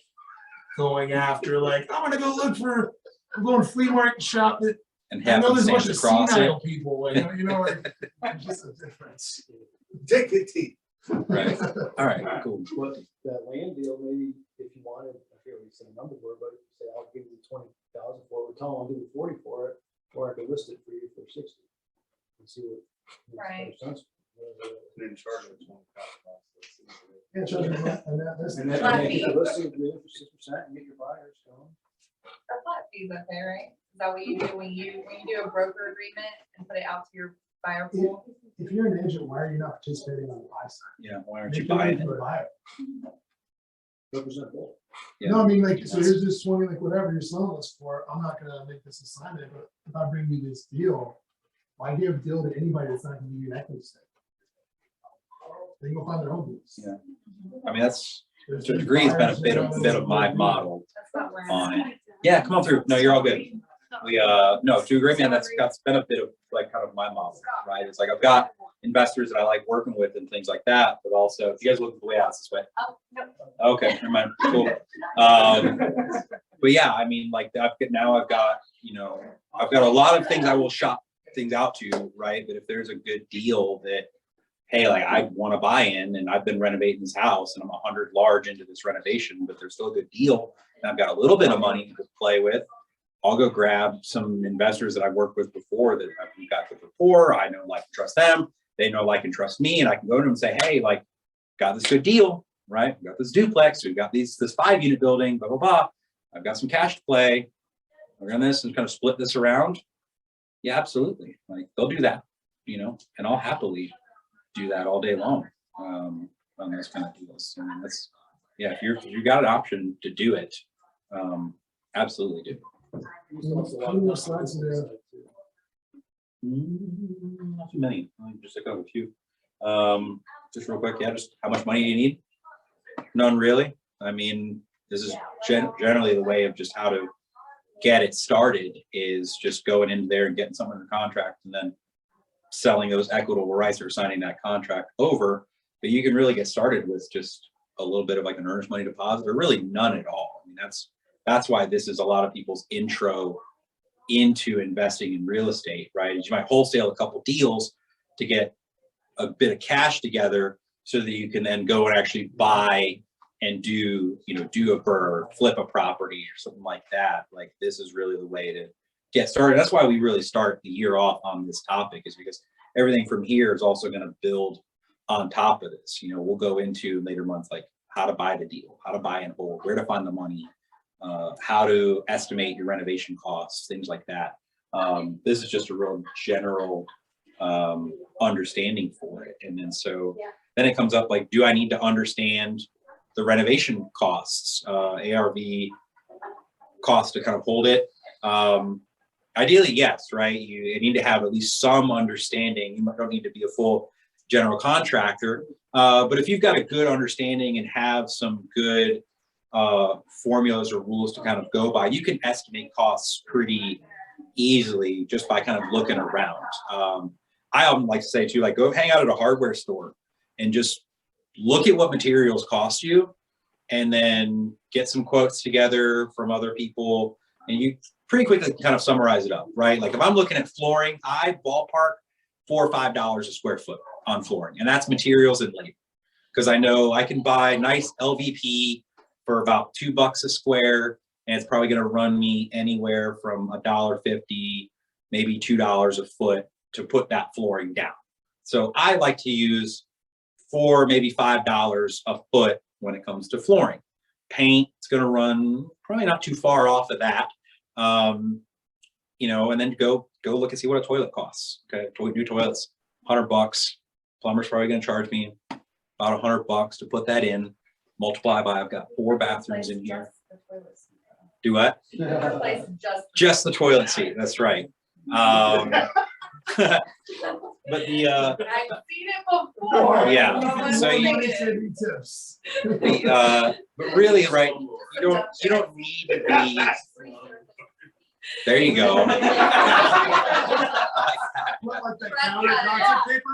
[SPEAKER 4] going after, like, I'm gonna go look for, I'm going to flea market shop that,
[SPEAKER 1] and
[SPEAKER 4] I know
[SPEAKER 1] having
[SPEAKER 4] there's a bunch
[SPEAKER 1] stands
[SPEAKER 4] of
[SPEAKER 1] across it,
[SPEAKER 4] senile people, like, like, there's just a difference.
[SPEAKER 5] Dignity.
[SPEAKER 1] right? All right, cool.
[SPEAKER 2] But that land deal, maybe if you wanted, I forget what you said the number for, but say I'll give you 20,000 for it, tell them I'll give you 40 for it, or I could list it for you for 60. And see what makes
[SPEAKER 6] Right.
[SPEAKER 2] better sense.
[SPEAKER 5] Then charge them
[SPEAKER 4] Yeah, charge them that, and that's.
[SPEAKER 2] And then
[SPEAKER 6] Flat
[SPEAKER 2] make
[SPEAKER 6] fee.
[SPEAKER 2] it listed for 6% and get your buyers going.
[SPEAKER 6] A flat fee's okay, right? Is that what you do when you do a broker agreement and put it out to your buyer pool?
[SPEAKER 4] If you're an agent, why are you not participating on the buy side?
[SPEAKER 1] Yeah, why aren't you
[SPEAKER 4] Make it
[SPEAKER 1] buying
[SPEAKER 4] easy
[SPEAKER 1] it?
[SPEAKER 4] for the buyer.
[SPEAKER 2] Represent both.
[SPEAKER 1] Yeah.
[SPEAKER 4] No, I mean, like, so here's this one, like, whatever you're selling this for, I'm not gonna make this assignment, but if I bring you this deal, why give a deal to anybody that's not gonna give you an equity stake? They can go find their own deals.
[SPEAKER 1] Yeah. I mean, that's, to a degree, it's been a bit of my model
[SPEAKER 6] That's not where
[SPEAKER 1] on
[SPEAKER 6] I'm
[SPEAKER 1] it. Yeah, come on through. No, you're all good. We, no, to a degree, man, that's been a bit of like kind of my model, right? It's like I've got investors that I like working with and things like that, but also, if you guys look the way out this way.
[SPEAKER 6] Oh, no.
[SPEAKER 1] Okay, never mind. Cool. But yeah, I mean, like I've got, I've got a lot of things I will shop things out to, right? But if there's a good deal that, hey, like I want to buy in and I've been renovating this house and I'm 100 large into this renovation, but there's still a good deal. And I've got a little bit of money to play with. I'll go grab some investors that I've worked with before that I've got good rapport. I know, like, and trust them. They know, like, and trust me. And I can go to them and say, hey, like, got this good deal, right? We've got this duplex. We've got this 5-unit building, blah, blah, blah. I've got some cash to play. We're going to this and kind of split this around. Yeah, absolutely. Like, they'll do that, you know, and I'll happily do that all day long on those kind of deals. I mean, that's, yeah, if you got an option to do it, absolutely do.
[SPEAKER 4] How many more slides do you have?
[SPEAKER 1] Not too many. Just a few. Just real quick, yeah. Just how much money do you need? None really. I mean, this is generally the way of just how to get it started is just going into there and getting someone under contract and then selling those equitable rights or signing that contract over. But you can really get started with just a little bit of like an earnest money deposit, or really none at all. I mean, that's why this is a lot of people's intro into investing in real estate, right? Is you might wholesale a couple deals to get a bit of cash together so that you can then go and actually buy and do a burr, flip a property or something like that. Like, this is really the way to get started. That's why we really start the year off on this topic, is because everything from here is also going to build on top of this. You know, we'll go into later months, like how to buy the deal, how to buy and hold, where to find the money, how to estimate your renovation costs, things like that. This is just a real general understanding for it. And then then it comes up like, do I need to understand the renovation costs, ARV costs to kind of hold it? Ideally, yes, right? You need to have at least some understanding. You don't need to be a full general contractor, but if you've got a good understanding and have some good formulas or rules to kind of go by, you can estimate costs pretty easily just by kind of looking around. I often like to say too, like, go hang out at a hardware store and just look at what materials cost you, and then get some quotes together from other people, and you pretty quickly kind of summarize it up, right? Like, if I'm looking at flooring, I ballpark $4 or $5 a square foot on flooring, and that's materials and labor, because I know I can buy nice LVP for about $2 a square, and it's probably going to run me anywhere from $1.50, maybe $2 a foot to put that flooring down. So I like to use $4, maybe $5 a foot when it comes to flooring. Paint, it's going to run probably not too far off of that. You know, and then go look and see what a toilet costs. Okay, new toilets, $100. Plumber's probably going to charge me about $100 to put that in. Multiply by, I've got 4 bathrooms in here. Do what? Just the toilet seat. That's right. But the
[SPEAKER 6] I've seen it before.
[SPEAKER 1] yeah. So
[SPEAKER 4] Tips.
[SPEAKER 1] but really, right? You don't need to be. There you go.
[SPEAKER 4] What, like that counter concert paper?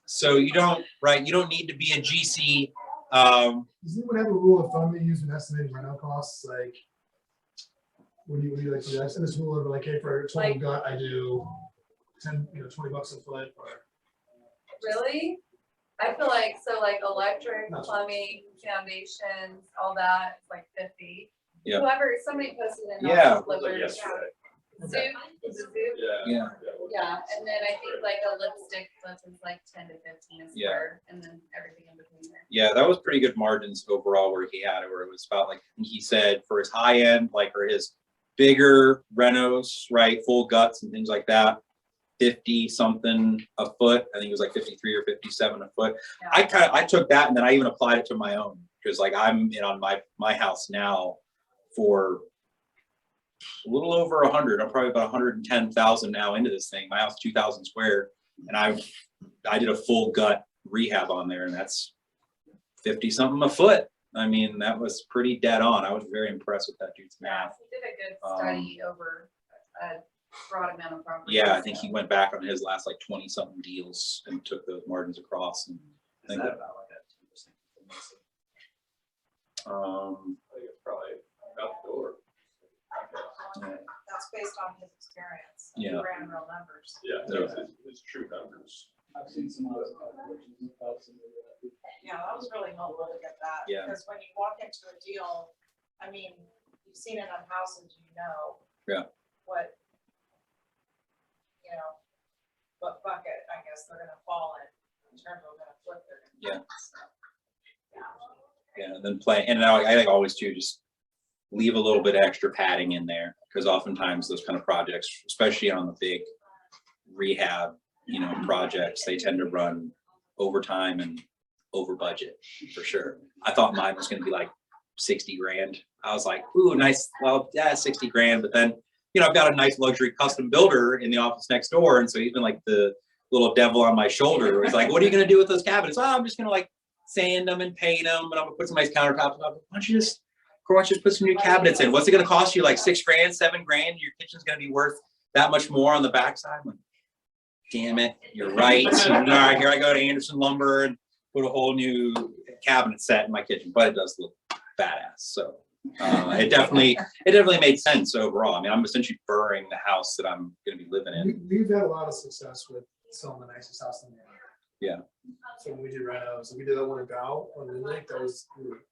[SPEAKER 1] So you don't need to be a GC.
[SPEAKER 4] Does anyone have a rule of thumb they use when estimating rental costs? Like, what do you like to do? I send this rule over, like, hey, for a total gut, I do 10, $20 a foot, or.
[SPEAKER 6] Really? I feel like, electric, plumbing, foundations, all that, it's like 50.
[SPEAKER 1] Yeah.
[SPEAKER 6] Somebody posted in.
[SPEAKER 1] Yeah.
[SPEAKER 11] Yesterday.
[SPEAKER 6] Zoom, is it Zoom?
[SPEAKER 1] Yeah.
[SPEAKER 6] Yeah, and then I think like a lipstick flip is like 10 to 15 a square, and then everything in between there.
[SPEAKER 1] Yeah, that was pretty good margins overall where he had it, where it was about, like, he said for his high end, like, or his bigger renos, right, full guts and things like that, 50 something a foot. I think it was like 53 or 57 a foot.
[SPEAKER 6] Yeah.
[SPEAKER 1] I took that and then I even applied it to my own, because like I'm in on my house now for a little over 100. I'm probably about 110,000 now into this thing. My house 2,000 square, and I did a full gut rehab on there, and that's 50 something a foot. I mean, that was pretty dead on. I was very impressed with that dude's math.
[SPEAKER 6] He did a good study over a broad amount of property.
[SPEAKER 1] Yeah, I think he went back on his last like 20 something deals and took those margins across. And I think that
[SPEAKER 12] about like a 10%?
[SPEAKER 11] I think it's probably out the door.
[SPEAKER 7] That's based on his experience.
[SPEAKER 1] Yeah.
[SPEAKER 7] You ran real numbers.
[SPEAKER 11] Yeah, no, it's true numbers.
[SPEAKER 10] I've seen some of those.
[SPEAKER 7] Yeah, that was really helpful to get that.
[SPEAKER 1] Yeah.
[SPEAKER 7] Because when you walk into a deal, I mean, you've seen it on houses, you know.
[SPEAKER 1] Yeah.
[SPEAKER 7] What, you know, what bucket, I guess, they're gonna fall in terms of gonna flip their.
[SPEAKER 1] Yeah.
[SPEAKER 7] So,
[SPEAKER 1] Yeah, and then play, and I think always too, just leave a little bit extra padding in there, because oftentimes those kind of projects, especially on the big rehab, projects, they tend to run overtime and over budget for sure. I thought mine was gonna be like 60 grand. I was like, ooh, nice, well, yeah, 60 grand, but then, I've got a nice luxury custom builder in the office next door, and so even like the little devil on my shoulder was like, what are you gonna do with those cabinets? Oh, I'm just gonna like sand them and paint them, and I'm gonna put some nice countertops. Why don't you just put some new cabinets in? What's it gonna cost you? Like 6 grand, 7 grand? Your kitchen's gonna be worth that much more on the backside. I'm like, damn it, you're right. All right, here I go to Anderson Lumber and put a whole new cabinet set in my kitchen, but it does look badass. So it definitely made sense overall. I mean, I'm essentially burring the house that I'm gonna be living in.
[SPEAKER 4] We've had a lot of success with selling the nicest house in the area.
[SPEAKER 1] Yeah.
[SPEAKER 4] So when we did renos, we did that one in Bow on Midnight, that was.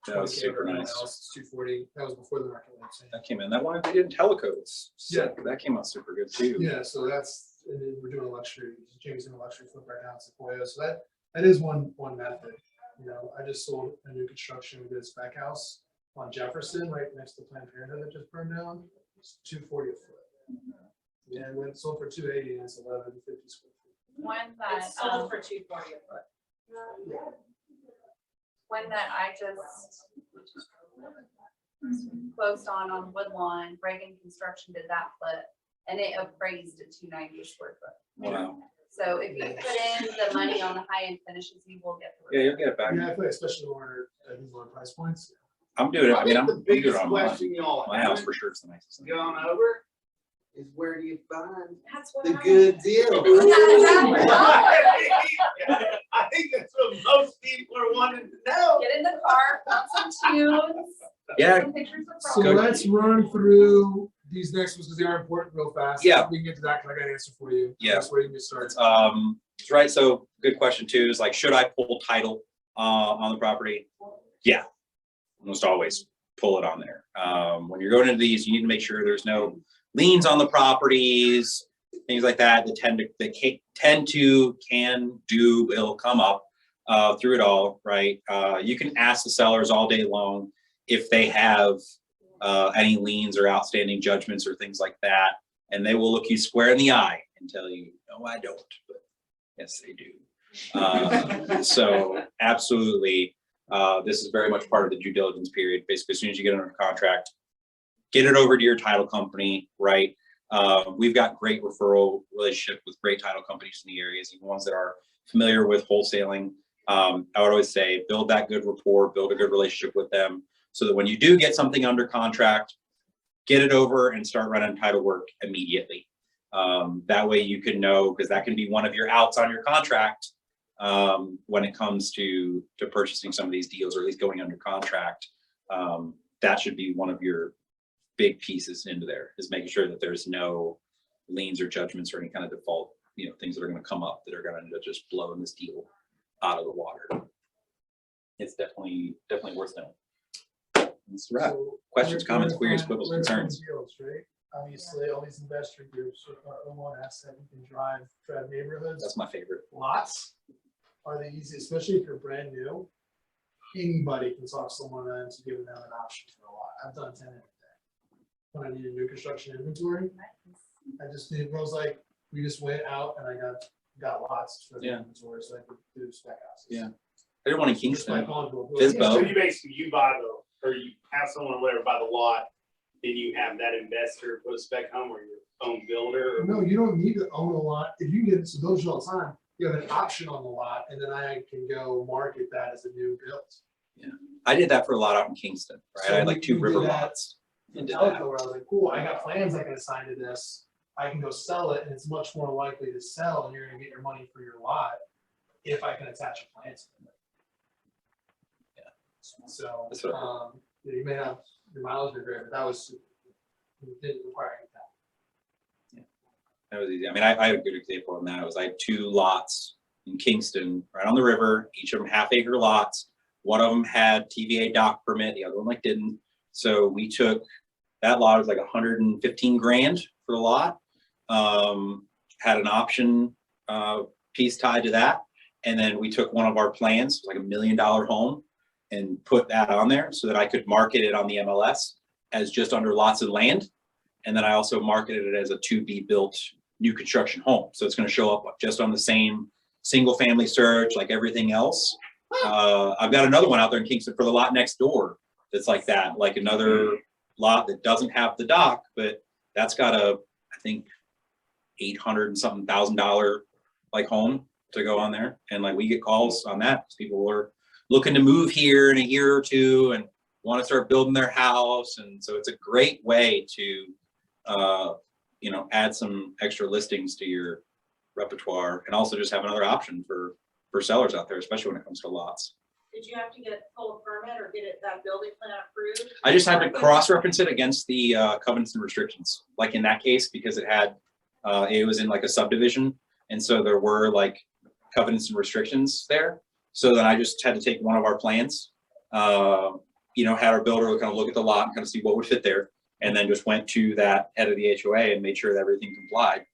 [SPEAKER 1] That was
[SPEAKER 4] 20K
[SPEAKER 1] super
[SPEAKER 4] for
[SPEAKER 1] nice.
[SPEAKER 4] house, 240, that was before the market went insane.
[SPEAKER 1] That came in. That one they did in Telecodes. So
[SPEAKER 4] Yeah.
[SPEAKER 1] that came out super good too.
[SPEAKER 4] Yeah, so that's, and then we're doing a luxury, Jamie's doing a luxury flip right now in Sequoia, so that is one method. I just sold a new construction, we did a spec house on Jefferson, right next to Planned Parenthood that just burned down. It's 240 a foot. Yeah, and when it sold for 280, and it's 1150 square feet.
[SPEAKER 6] One that,
[SPEAKER 7] It's sold for 240 a foot.
[SPEAKER 6] one that I just closed on Woodlawn, Reagan Construction did that flip, and it appraised at 290 a square foot.
[SPEAKER 1] Wow.
[SPEAKER 6] So if you put in the money on the high-end finishes, you will get the.
[SPEAKER 1] Yeah, you'll get it back.
[SPEAKER 4] Yeah, I feel like especially lower, these lower price points.
[SPEAKER 1] I'm doing it. I mean, I'm
[SPEAKER 5] The
[SPEAKER 1] doing it
[SPEAKER 5] biggest
[SPEAKER 1] on mine.
[SPEAKER 5] question y'all
[SPEAKER 1] My house
[SPEAKER 5] haven't
[SPEAKER 1] for sure is the nicest thing.
[SPEAKER 5] gone over is where do you find
[SPEAKER 7] That's what
[SPEAKER 5] the
[SPEAKER 7] I-
[SPEAKER 5] good deal?
[SPEAKER 6] Exactly.
[SPEAKER 5] I think that's what most people are wanting to know.
[SPEAKER 6] Get in the car, put some tunes.
[SPEAKER 1] Yeah.
[SPEAKER 6] Some pictures of
[SPEAKER 4] So
[SPEAKER 1] Good.
[SPEAKER 4] let's run through these next ones because they are important real fast.
[SPEAKER 1] Yeah.
[SPEAKER 4] We can get to that because I got an answer for you.
[SPEAKER 1] Yeah.
[SPEAKER 4] That's where you can start.
[SPEAKER 1] Right. So good question too is like, should I pull title on the property? Yeah, almost always pull it on there. When you're going into these, you need to make sure there's no liens on the properties, things like that will come up through it all, right? You can ask the sellers all day long if they have any liens or outstanding judgments or things like that, and they will look you square in the eye and tell you, no, I don't, but yes, they do. So absolutely, this is very much part of the due diligence period. Basically, as soon as you get under contract, get it over to your title company, right? We've got great referral relationship with great title companies in the areas, and ones that are familiar with wholesaling. I would always say, build that good rapport, build a good relationship with them, so that when you do get something under contract, get it over and start running title work immediately. That way you can know, because that can be one of your outs on your contract when it comes to purchasing some of these deals, or at least going under contract. That should be one of your big pieces into there, is making sure that there's no liens or judgments or any kind of default, things that are going to come up that are going to just blow this deal out of the water. It's definitely worth knowing. That's a wrap.
[SPEAKER 4] So
[SPEAKER 1] Questions,
[SPEAKER 4] where-
[SPEAKER 1] comments,
[SPEAKER 4] where to
[SPEAKER 1] queries,
[SPEAKER 4] find-
[SPEAKER 1] quibbles,
[SPEAKER 4] where to find
[SPEAKER 1] concerns?
[SPEAKER 4] deals, right? Obviously, all these investor groups are one asset. You can drive neighborhoods.
[SPEAKER 1] That's my favorite.
[SPEAKER 4] Lots are the easiest, especially if you're brand new. Anybody can talk someone into giving them an option for a lot. I've done 10 every day. When I needed new construction inventory, I was like, we just went out and I got lots for the
[SPEAKER 1] Yeah.
[SPEAKER 4] inventory, so I could do spec houses.
[SPEAKER 1] Yeah. I didn't want in
[SPEAKER 4] Just by
[SPEAKER 1] Kingston.
[SPEAKER 4] calling people.
[SPEAKER 1] Fisbo.
[SPEAKER 5] So you basically, you buy or you have someone or whatever buy the lot, then you have that investor put a spec home or your own builder. Or
[SPEAKER 4] No, you don't need to own a lot. If you get, so those all the time, you have an option on the lot, and then I can go market that as a new build.
[SPEAKER 1] I did that for a lot out in Kingston, right? I had like 2
[SPEAKER 4] we did
[SPEAKER 1] river
[SPEAKER 4] that
[SPEAKER 1] lots.
[SPEAKER 4] In
[SPEAKER 1] And did
[SPEAKER 4] Teleco,
[SPEAKER 1] that.
[SPEAKER 4] where I was like, cool, I got plans I can assign to this. I can go sell it, and it's much more likely to sell, and you're gonna get your money for your lot if I can attach a plan to it.
[SPEAKER 1] Yeah.
[SPEAKER 4] So,
[SPEAKER 1] That's what I
[SPEAKER 4] you may have your mileage are great, but that was, it didn't require any
[SPEAKER 1] That was easy. I mean, I had a good example on that. It was I had 2 lots in Kingston, right on the river, each of them half-acre lots. One of them had TVA dock permit, the other one like didn't. So we took, that lot was like 115 grand for the lot. Had an option piece tied to that. And then we took one of our plans, like $1 million home, and put that on there so that I could market it on the MLS as just under lots of land. And then I also marketed it as a to be built new construction home. So it's going to show up just on the same single family search like everything else. I've got another one out there in Kingston for the lot next door that's like that, like another lot that doesn't have the dock, but that's got a, I think, $800 and something thousand like home to go on there. And like we get calls on that. People are looking to move here in a year or two and want to start building their house. And so it's a great way to, you know, add some extra listings to your repertoire and also just have another option for sellers out there, especially when it comes to lots.
[SPEAKER 7] Did you have to pull a permit or get that building plan approved?
[SPEAKER 1] I just had to cross-reference it against the covenants and restrictions, like in that case, because it had, it was in like a subdivision. And so there were like covenants and restrictions there. So then I just had to take one of our plans, you know, had our builder kind of look at the lot and kind of see what would fit there. And then just went to that head of the HOA and made sure that everything complied.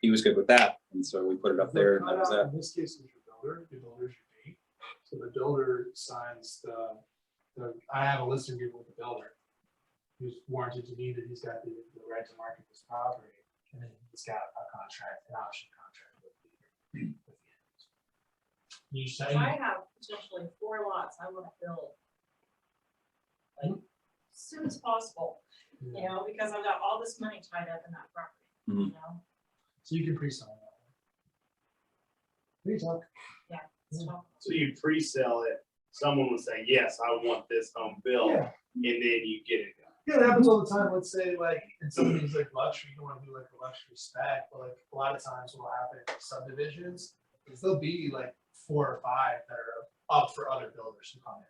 [SPEAKER 1] He was good with that. And so we put it up there and that was that.
[SPEAKER 4] In this case, it's your builder, the builder's your date. So the builder signs I have a listing agreement with the builder. Who's warranted to me that he's got the right to market this property. And then he's got a contract, an option contract with the You say,
[SPEAKER 7] I have potentially 4 lots I want to build. Like, as soon as possible, you know, because I've got all this money tied up in that property, you know?
[SPEAKER 4] so you can pre-sell that. We talk.
[SPEAKER 7] So
[SPEAKER 5] So you pre-sell it, someone would say, yes, I want this home built,
[SPEAKER 4] Yeah.
[SPEAKER 5] and then you get it done.
[SPEAKER 4] Yeah, it happens all the time. Let's say like in some of these like luxury, you don't want to do like a luxury spec, but like a lot of times what will happen in subdivisions is there'll be like 4 or 5 that are up for other builders who come in.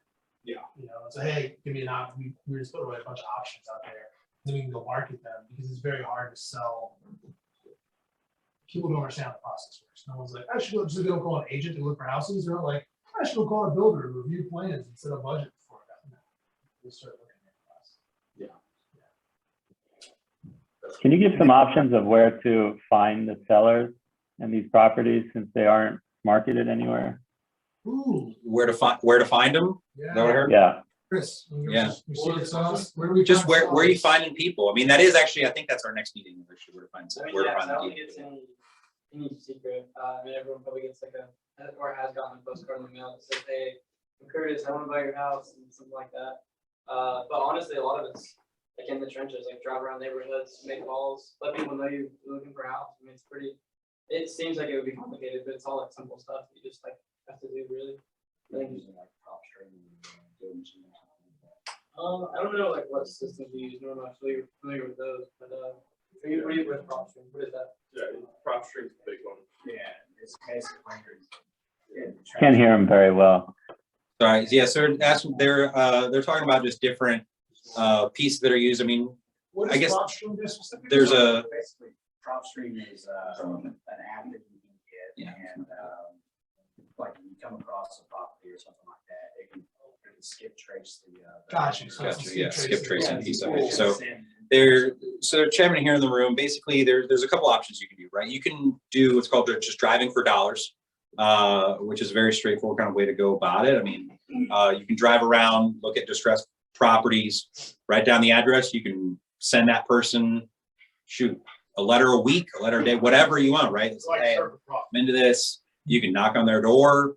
[SPEAKER 5] Yeah.
[SPEAKER 4] You know, and say, hey, give me an option. We just put away a bunch of options out there. Then we can go market them because it's very hard to sell. People don't understand how the process works. No one's like, I should go, just they don't call an agent to look for houses. They're not like, I should go call a builder to review plans and set a budget before that. They start looking at us.
[SPEAKER 9] Can you give some options of where to find the sellers in these properties since they aren't marketed anywhere?
[SPEAKER 4] Ooh,
[SPEAKER 1] Where to find them? Is that what I
[SPEAKER 4] yeah.
[SPEAKER 1] heard?
[SPEAKER 9] Yeah,
[SPEAKER 4] Chris,
[SPEAKER 1] Yeah.
[SPEAKER 4] your secret sauce. Where do we
[SPEAKER 1] Just
[SPEAKER 4] find
[SPEAKER 1] where are you
[SPEAKER 4] sellers?
[SPEAKER 1] finding people? I mean, that is actually, I think that's our next meeting, actually, where to find,
[SPEAKER 3] I mean,
[SPEAKER 1] where to
[SPEAKER 3] yeah,
[SPEAKER 1] find
[SPEAKER 3] so I
[SPEAKER 1] the
[SPEAKER 3] don't think
[SPEAKER 1] people.
[SPEAKER 3] it's any secret. I mean, everyone probably gets like or has gotten a postcard in the mail that says, hey, I'm Curtis, I want to buy your house and something like that. But honestly, a lot of it's like in the trenches, like drive around neighborhoods, make calls, let people know you're looking for a house. I mean, it's pretty, it seems like it would be complicated, but it's all like simple stuff that you just like have to do really. I think
[SPEAKER 12] Using like prop string and doing some.
[SPEAKER 3] I don't know like what systems you use. No, I'm not familiar with those, but are you with PropStream? What is that?
[SPEAKER 11] Yeah, prop string's a big one.
[SPEAKER 12] Yeah, it's basically.
[SPEAKER 9] can't hear them very well.
[SPEAKER 1] Sorry, yeah, so they're talking about just different pieces that are used. I mean,
[SPEAKER 4] What
[SPEAKER 1] I
[SPEAKER 4] is
[SPEAKER 1] guess
[SPEAKER 4] PropStream do specifically?
[SPEAKER 1] there's a,
[SPEAKER 12] Basically, prop string is an app that you can get,
[SPEAKER 1] Yeah.
[SPEAKER 12] and like when you come across a property or something like that, it can skip trace the.
[SPEAKER 4] Gotcha. So it's a
[SPEAKER 1] Gotcha, yeah,
[SPEAKER 4] skip
[SPEAKER 1] skip
[SPEAKER 4] trace.
[SPEAKER 1] tracing
[SPEAKER 12] Yeah,
[SPEAKER 1] piece of
[SPEAKER 12] it's
[SPEAKER 1] it. So
[SPEAKER 12] cool.
[SPEAKER 1] so chairman here in the room, basically there's a couple options you can do, right? You can do what's called just driving for dollars, which is a very straightforward kind of way to go about it. I mean, you can drive around, look at distressed properties, write down the address. You can send that person, shoot, a letter a week, a letter a day, whatever you want, right?
[SPEAKER 5] It's like
[SPEAKER 1] Hey,
[SPEAKER 5] surf prop.
[SPEAKER 1] I'm into this. You can knock on their door.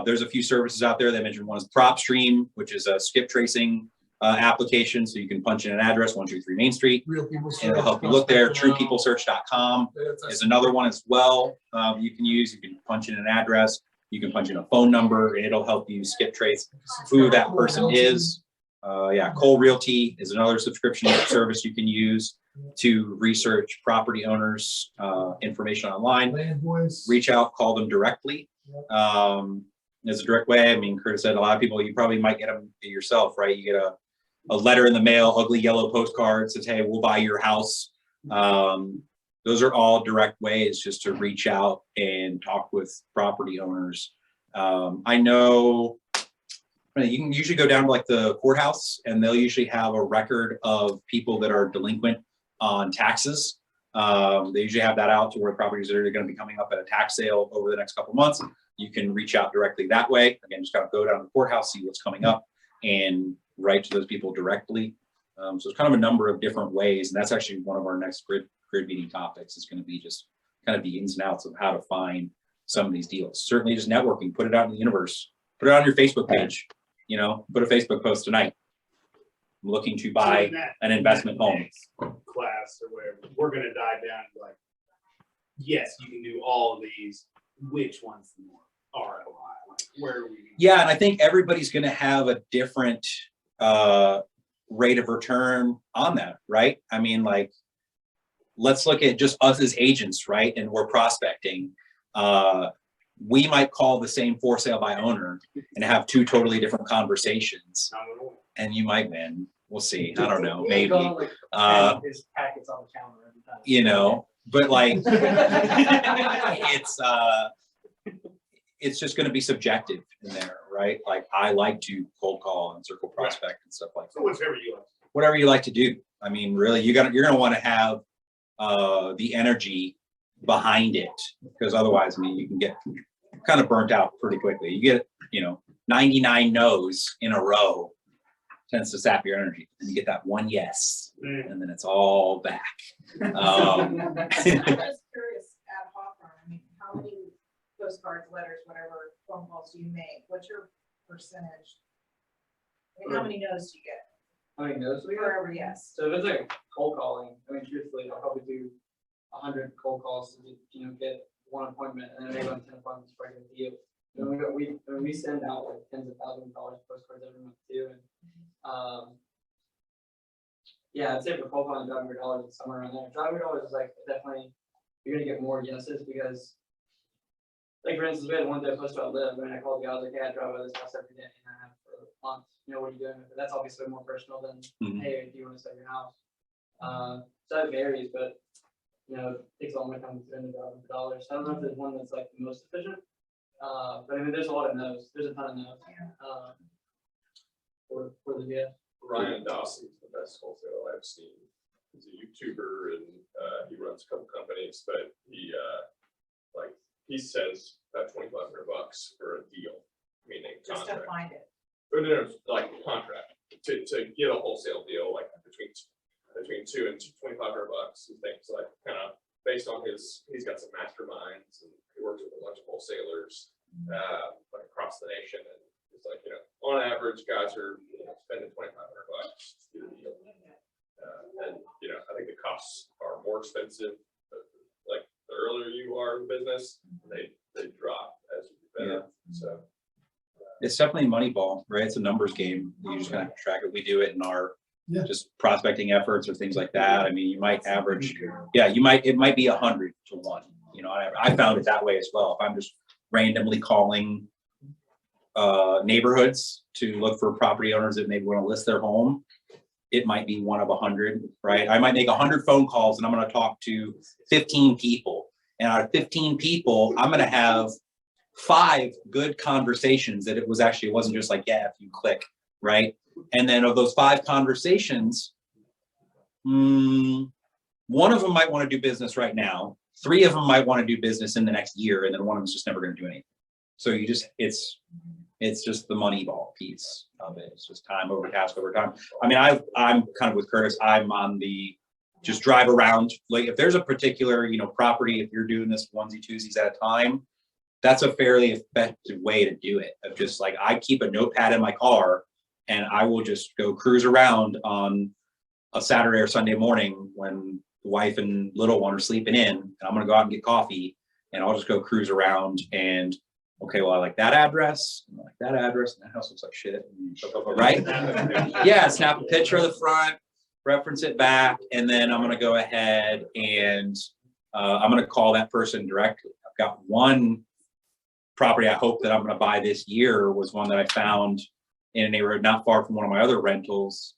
[SPEAKER 1] There's a few services out there. They mentioned one is PropStream, which is a skip tracing application. So you can punch in an address, 123 Main Street,
[SPEAKER 4] Real people.
[SPEAKER 1] and it'll help you look there. TruePeopleSearch.com is another one as well. You can use. You can punch in an address. You can punch in a phone number, and it'll help you skip trace who that person is. Yeah, Cole Realty is another subscription service you can use to research property owners' information online.
[SPEAKER 4] Land voice.
[SPEAKER 1] Reach out, call them directly. As a direct way. I mean, Curtis said a lot of people, you probably might get them yourself, right? You get a letter in the mail, ugly yellow postcard, says, hey, we'll buy your house. those are all direct ways just to reach out and talk with property owners. I know you can usually go down to like the courthouse and they'll usually have a record of people that are delinquent on taxes. They usually have that out to where properties that are going to be coming up at a tax sale over the next couple of months. You can reach out directly that way. Again, just kind of go down to the courthouse, see what's coming up, and write to those people directly. So it's kind of a number of different ways, and that's actually one of our next grid meeting topics. Is going to be just kind of the ins and outs of how to find some of these deals. Certainly, just networking, put it out in the universe, put it on your Facebook page. You know, put a Facebook post tonight. I'm looking to buy an investment home.
[SPEAKER 5] Class or whatever, we're gonna dive down to like, yes, you can do all of these. Which one's the more ROI? Like, where are we?
[SPEAKER 1] Yeah, and I think everybody's going to have a different rate of return on that, right? I mean, like, let's look at just us as agents, right? And we're prospecting. We might call the same for sale by owner and have two totally different conversations. And you might win. We'll see. I don't know. Maybe.
[SPEAKER 3] His packets on the counter every time.
[SPEAKER 1] You know, but like, it's just going to be subjective in there, right? Like, I like to cold call and circle prospect and stuff like that.
[SPEAKER 5] So whatever you like.
[SPEAKER 1] Whatever you like to do. I mean, really, you're going to want to have the energy behind it, because otherwise, I mean, you can get kind of burnt out pretty quickly. You get, 99 no's in a row tends to sap your energy. And you get that one yes, and then it's all back.
[SPEAKER 7] I'm just curious, ad hoc, I mean, how many postcards, letters, whatever, phone calls do you make? What's your percentage? I mean, how many no's do you get?
[SPEAKER 3] How many no's do we have?
[SPEAKER 7] For every yes.
[SPEAKER 3] So if it's like cold calling, I mean, truthfully, I'll probably do 100 cold calls to, get one appointment, and then maybe on 10 appointments for a deal. And we send out like tens of thousands of dollars postcards every month too, and yeah, I'd say for cold calling, $500 is somewhere around there. $500 is like definitely you're gonna get more yeses because, like for instance, we had one day close to our live, and I called the guy, I was like, hey, I drive by this house every day and I have for months. What are you doing with it? That's obviously more personal than hey, do you want to sell your house? So that varies, but it takes a long time to spend $1,000. I don't know if there's one that's like the most efficient. But I mean, there's a lot of no's. There's a ton of no's. For the yeah.
[SPEAKER 11] Ryan Dawson's the best wholesale I've seen. He's a YouTuber and he runs a couple companies, but he says about $2,500 for a deal, meaning
[SPEAKER 7] Just
[SPEAKER 11] contract.
[SPEAKER 7] to find it.
[SPEAKER 11] But no, like contract to get a wholesale deal, like between $2,000 and $2,500. He thinks like kind of based on he's got some masterminds and he works with a bunch of wholesalers like across the nation, and it's like on average guys are spending $2,500 to get a deal, and I think the costs are more expensive. Like the earlier you are in business, they drop as you do better. So.
[SPEAKER 1] It's definitely Moneyball, right? It's a numbers game. You just kind of track it. We do it in our just prospecting efforts or things like that. I mean, you might average, it might be 100 to 1. I found it that way as well. If I'm just randomly calling neighborhoods to look for property owners that maybe want to list their home, it might be 1 of 100, right? I might make 100 phone calls and I'm going to talk to 15 people. And out of 15 people, I'm going to have 5 good conversations that it wasn't just like, if you click, right? And then of those 5 conversations, 1 of them might want to do business right now. 3 of them might want to do business in the next year. And then 1 of them's just never going to do anything. So it's just the money ball piece of it. It's just time over task over time. I mean, I'm kind of with Curtis. I'm on the just drive around. Like if there's a particular, property, if you're doing this onesie twosies at a time, that's a fairly effective way to do it. Of just like, I keep a notepad in my car and I will just go cruise around on a Saturday or Sunday morning when the wife and little one are sleeping in, and I'm going to go out and get coffee, and I'll just go cruise around and, okay, well, I like that address, and I like that address, and that house looks like shit, right? Yeah, snap a picture of the front, reference it back, and then I'm going to go ahead and I'm going to call that person directly. I've got one property I hope that I'm going to buy this year was one that I found in a neighborhood not far from one of my other rentals.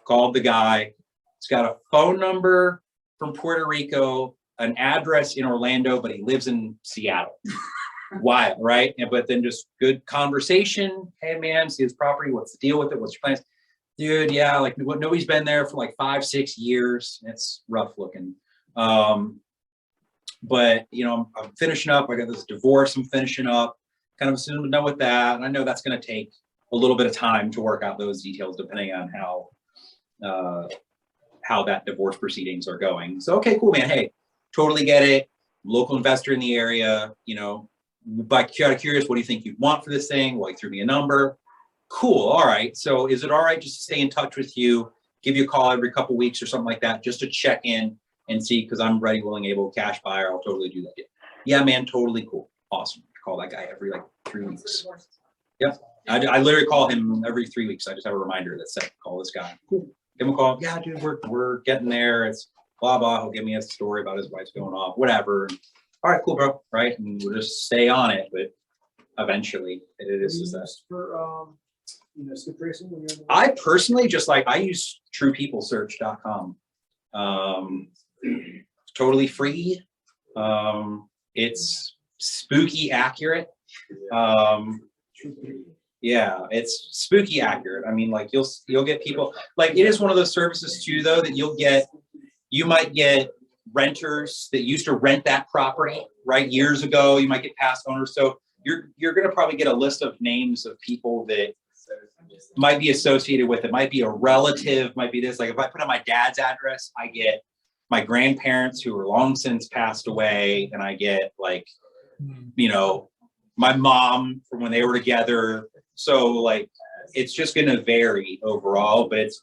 [SPEAKER 1] Called the guy. It's got a phone number from Puerto Rico an address in Orlando, but he lives in Seattle. Wild, right? But then just good conversation. Hey man, see his property. What's the deal with it? What's your plans? Dude, yeah, like nobody's been there for like 5-6 years. It's rough looking. But I'm finishing up. I got this divorce I'm finishing up. Kind of soon to know with that. And I know that's going to take a little bit of time to work out those details depending on how that divorce proceedings are going. So, okay, cool, man. Hey, totally get it. Local investor in the area, but curious, what do you think you'd want for this thing? Well, he threw me a number. Cool. All right. So is it all right just to stay in touch with you, give you a call every couple weeks or something like that, just to check in and see, because I'm ready, willing, able, cash buyer. I'll totally do that. Yeah, man, totally cool. Awesome. Call that guy every like 3 weeks. Yep. I literally call him every 3 weeks. I just have a reminder that said, call this guy. Cool. Give him a call. Yeah, dude, we're getting there. It's blah, blah. He'll give me a story about his wife's going off, whatever. All right, cool, bro. Right. And we'll just stay on it. But eventually it is just that.
[SPEAKER 2] For, skip tracing?
[SPEAKER 1] I personally I use truepeoplesearch.com. Totally free. It's spooky accurate. Yeah, it's spooky accurate. I mean, like you'll get people, like it is one of those services too, though, that you might get renters that used to rent that property, right? Years ago, you might get past owners. So you're going to probably get a list of names of people that might be associated with it. Might be a relative, might be this. Like if I put in my dad's address, I get my grandparents who are long since passed away, and I get like, my mom from when they were together. So like, it's just going to vary overall, but it's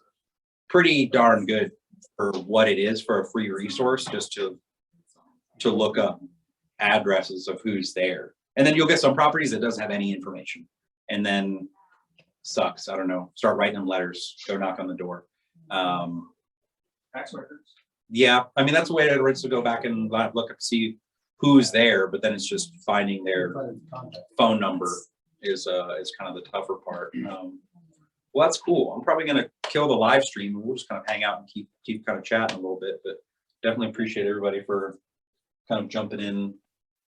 [SPEAKER 1] pretty darn good for what it is for a free resource, just to look up addresses of who's there. And then you'll get some properties that doesn't have any information, and then sucks. I don't know. Start writing them letters, go knock on the door.
[SPEAKER 10] Tax records.
[SPEAKER 1] Yeah. I mean, that's the way it is to go back and look up, see who's there, but then it's just finding their phone number is kind of the tougher part. Well, that's cool. I'm probably going to kill the live stream. We'll just kind of hang out and keep kind of chatting a little bit, but definitely appreciate everybody for kind of jumping in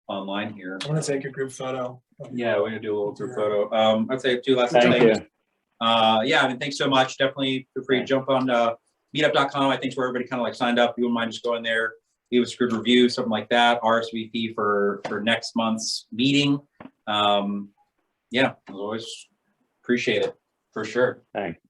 [SPEAKER 1] online here.
[SPEAKER 4] I'm gonna take a group photo.
[SPEAKER 1] Yeah, we're gonna do a little group photo. I'd say 2 last
[SPEAKER 9] Thank
[SPEAKER 1] things.
[SPEAKER 9] you.
[SPEAKER 1] Yeah, I mean, thanks so much. Definitely feel free to jump on meetup.com. I think where everybody kind of like signed up. You wouldn't mind just going there, leave us a good review, something like that. RSVP for next month's meeting. Yeah, as always, appreciate it for sure.
[SPEAKER 9] Thanks.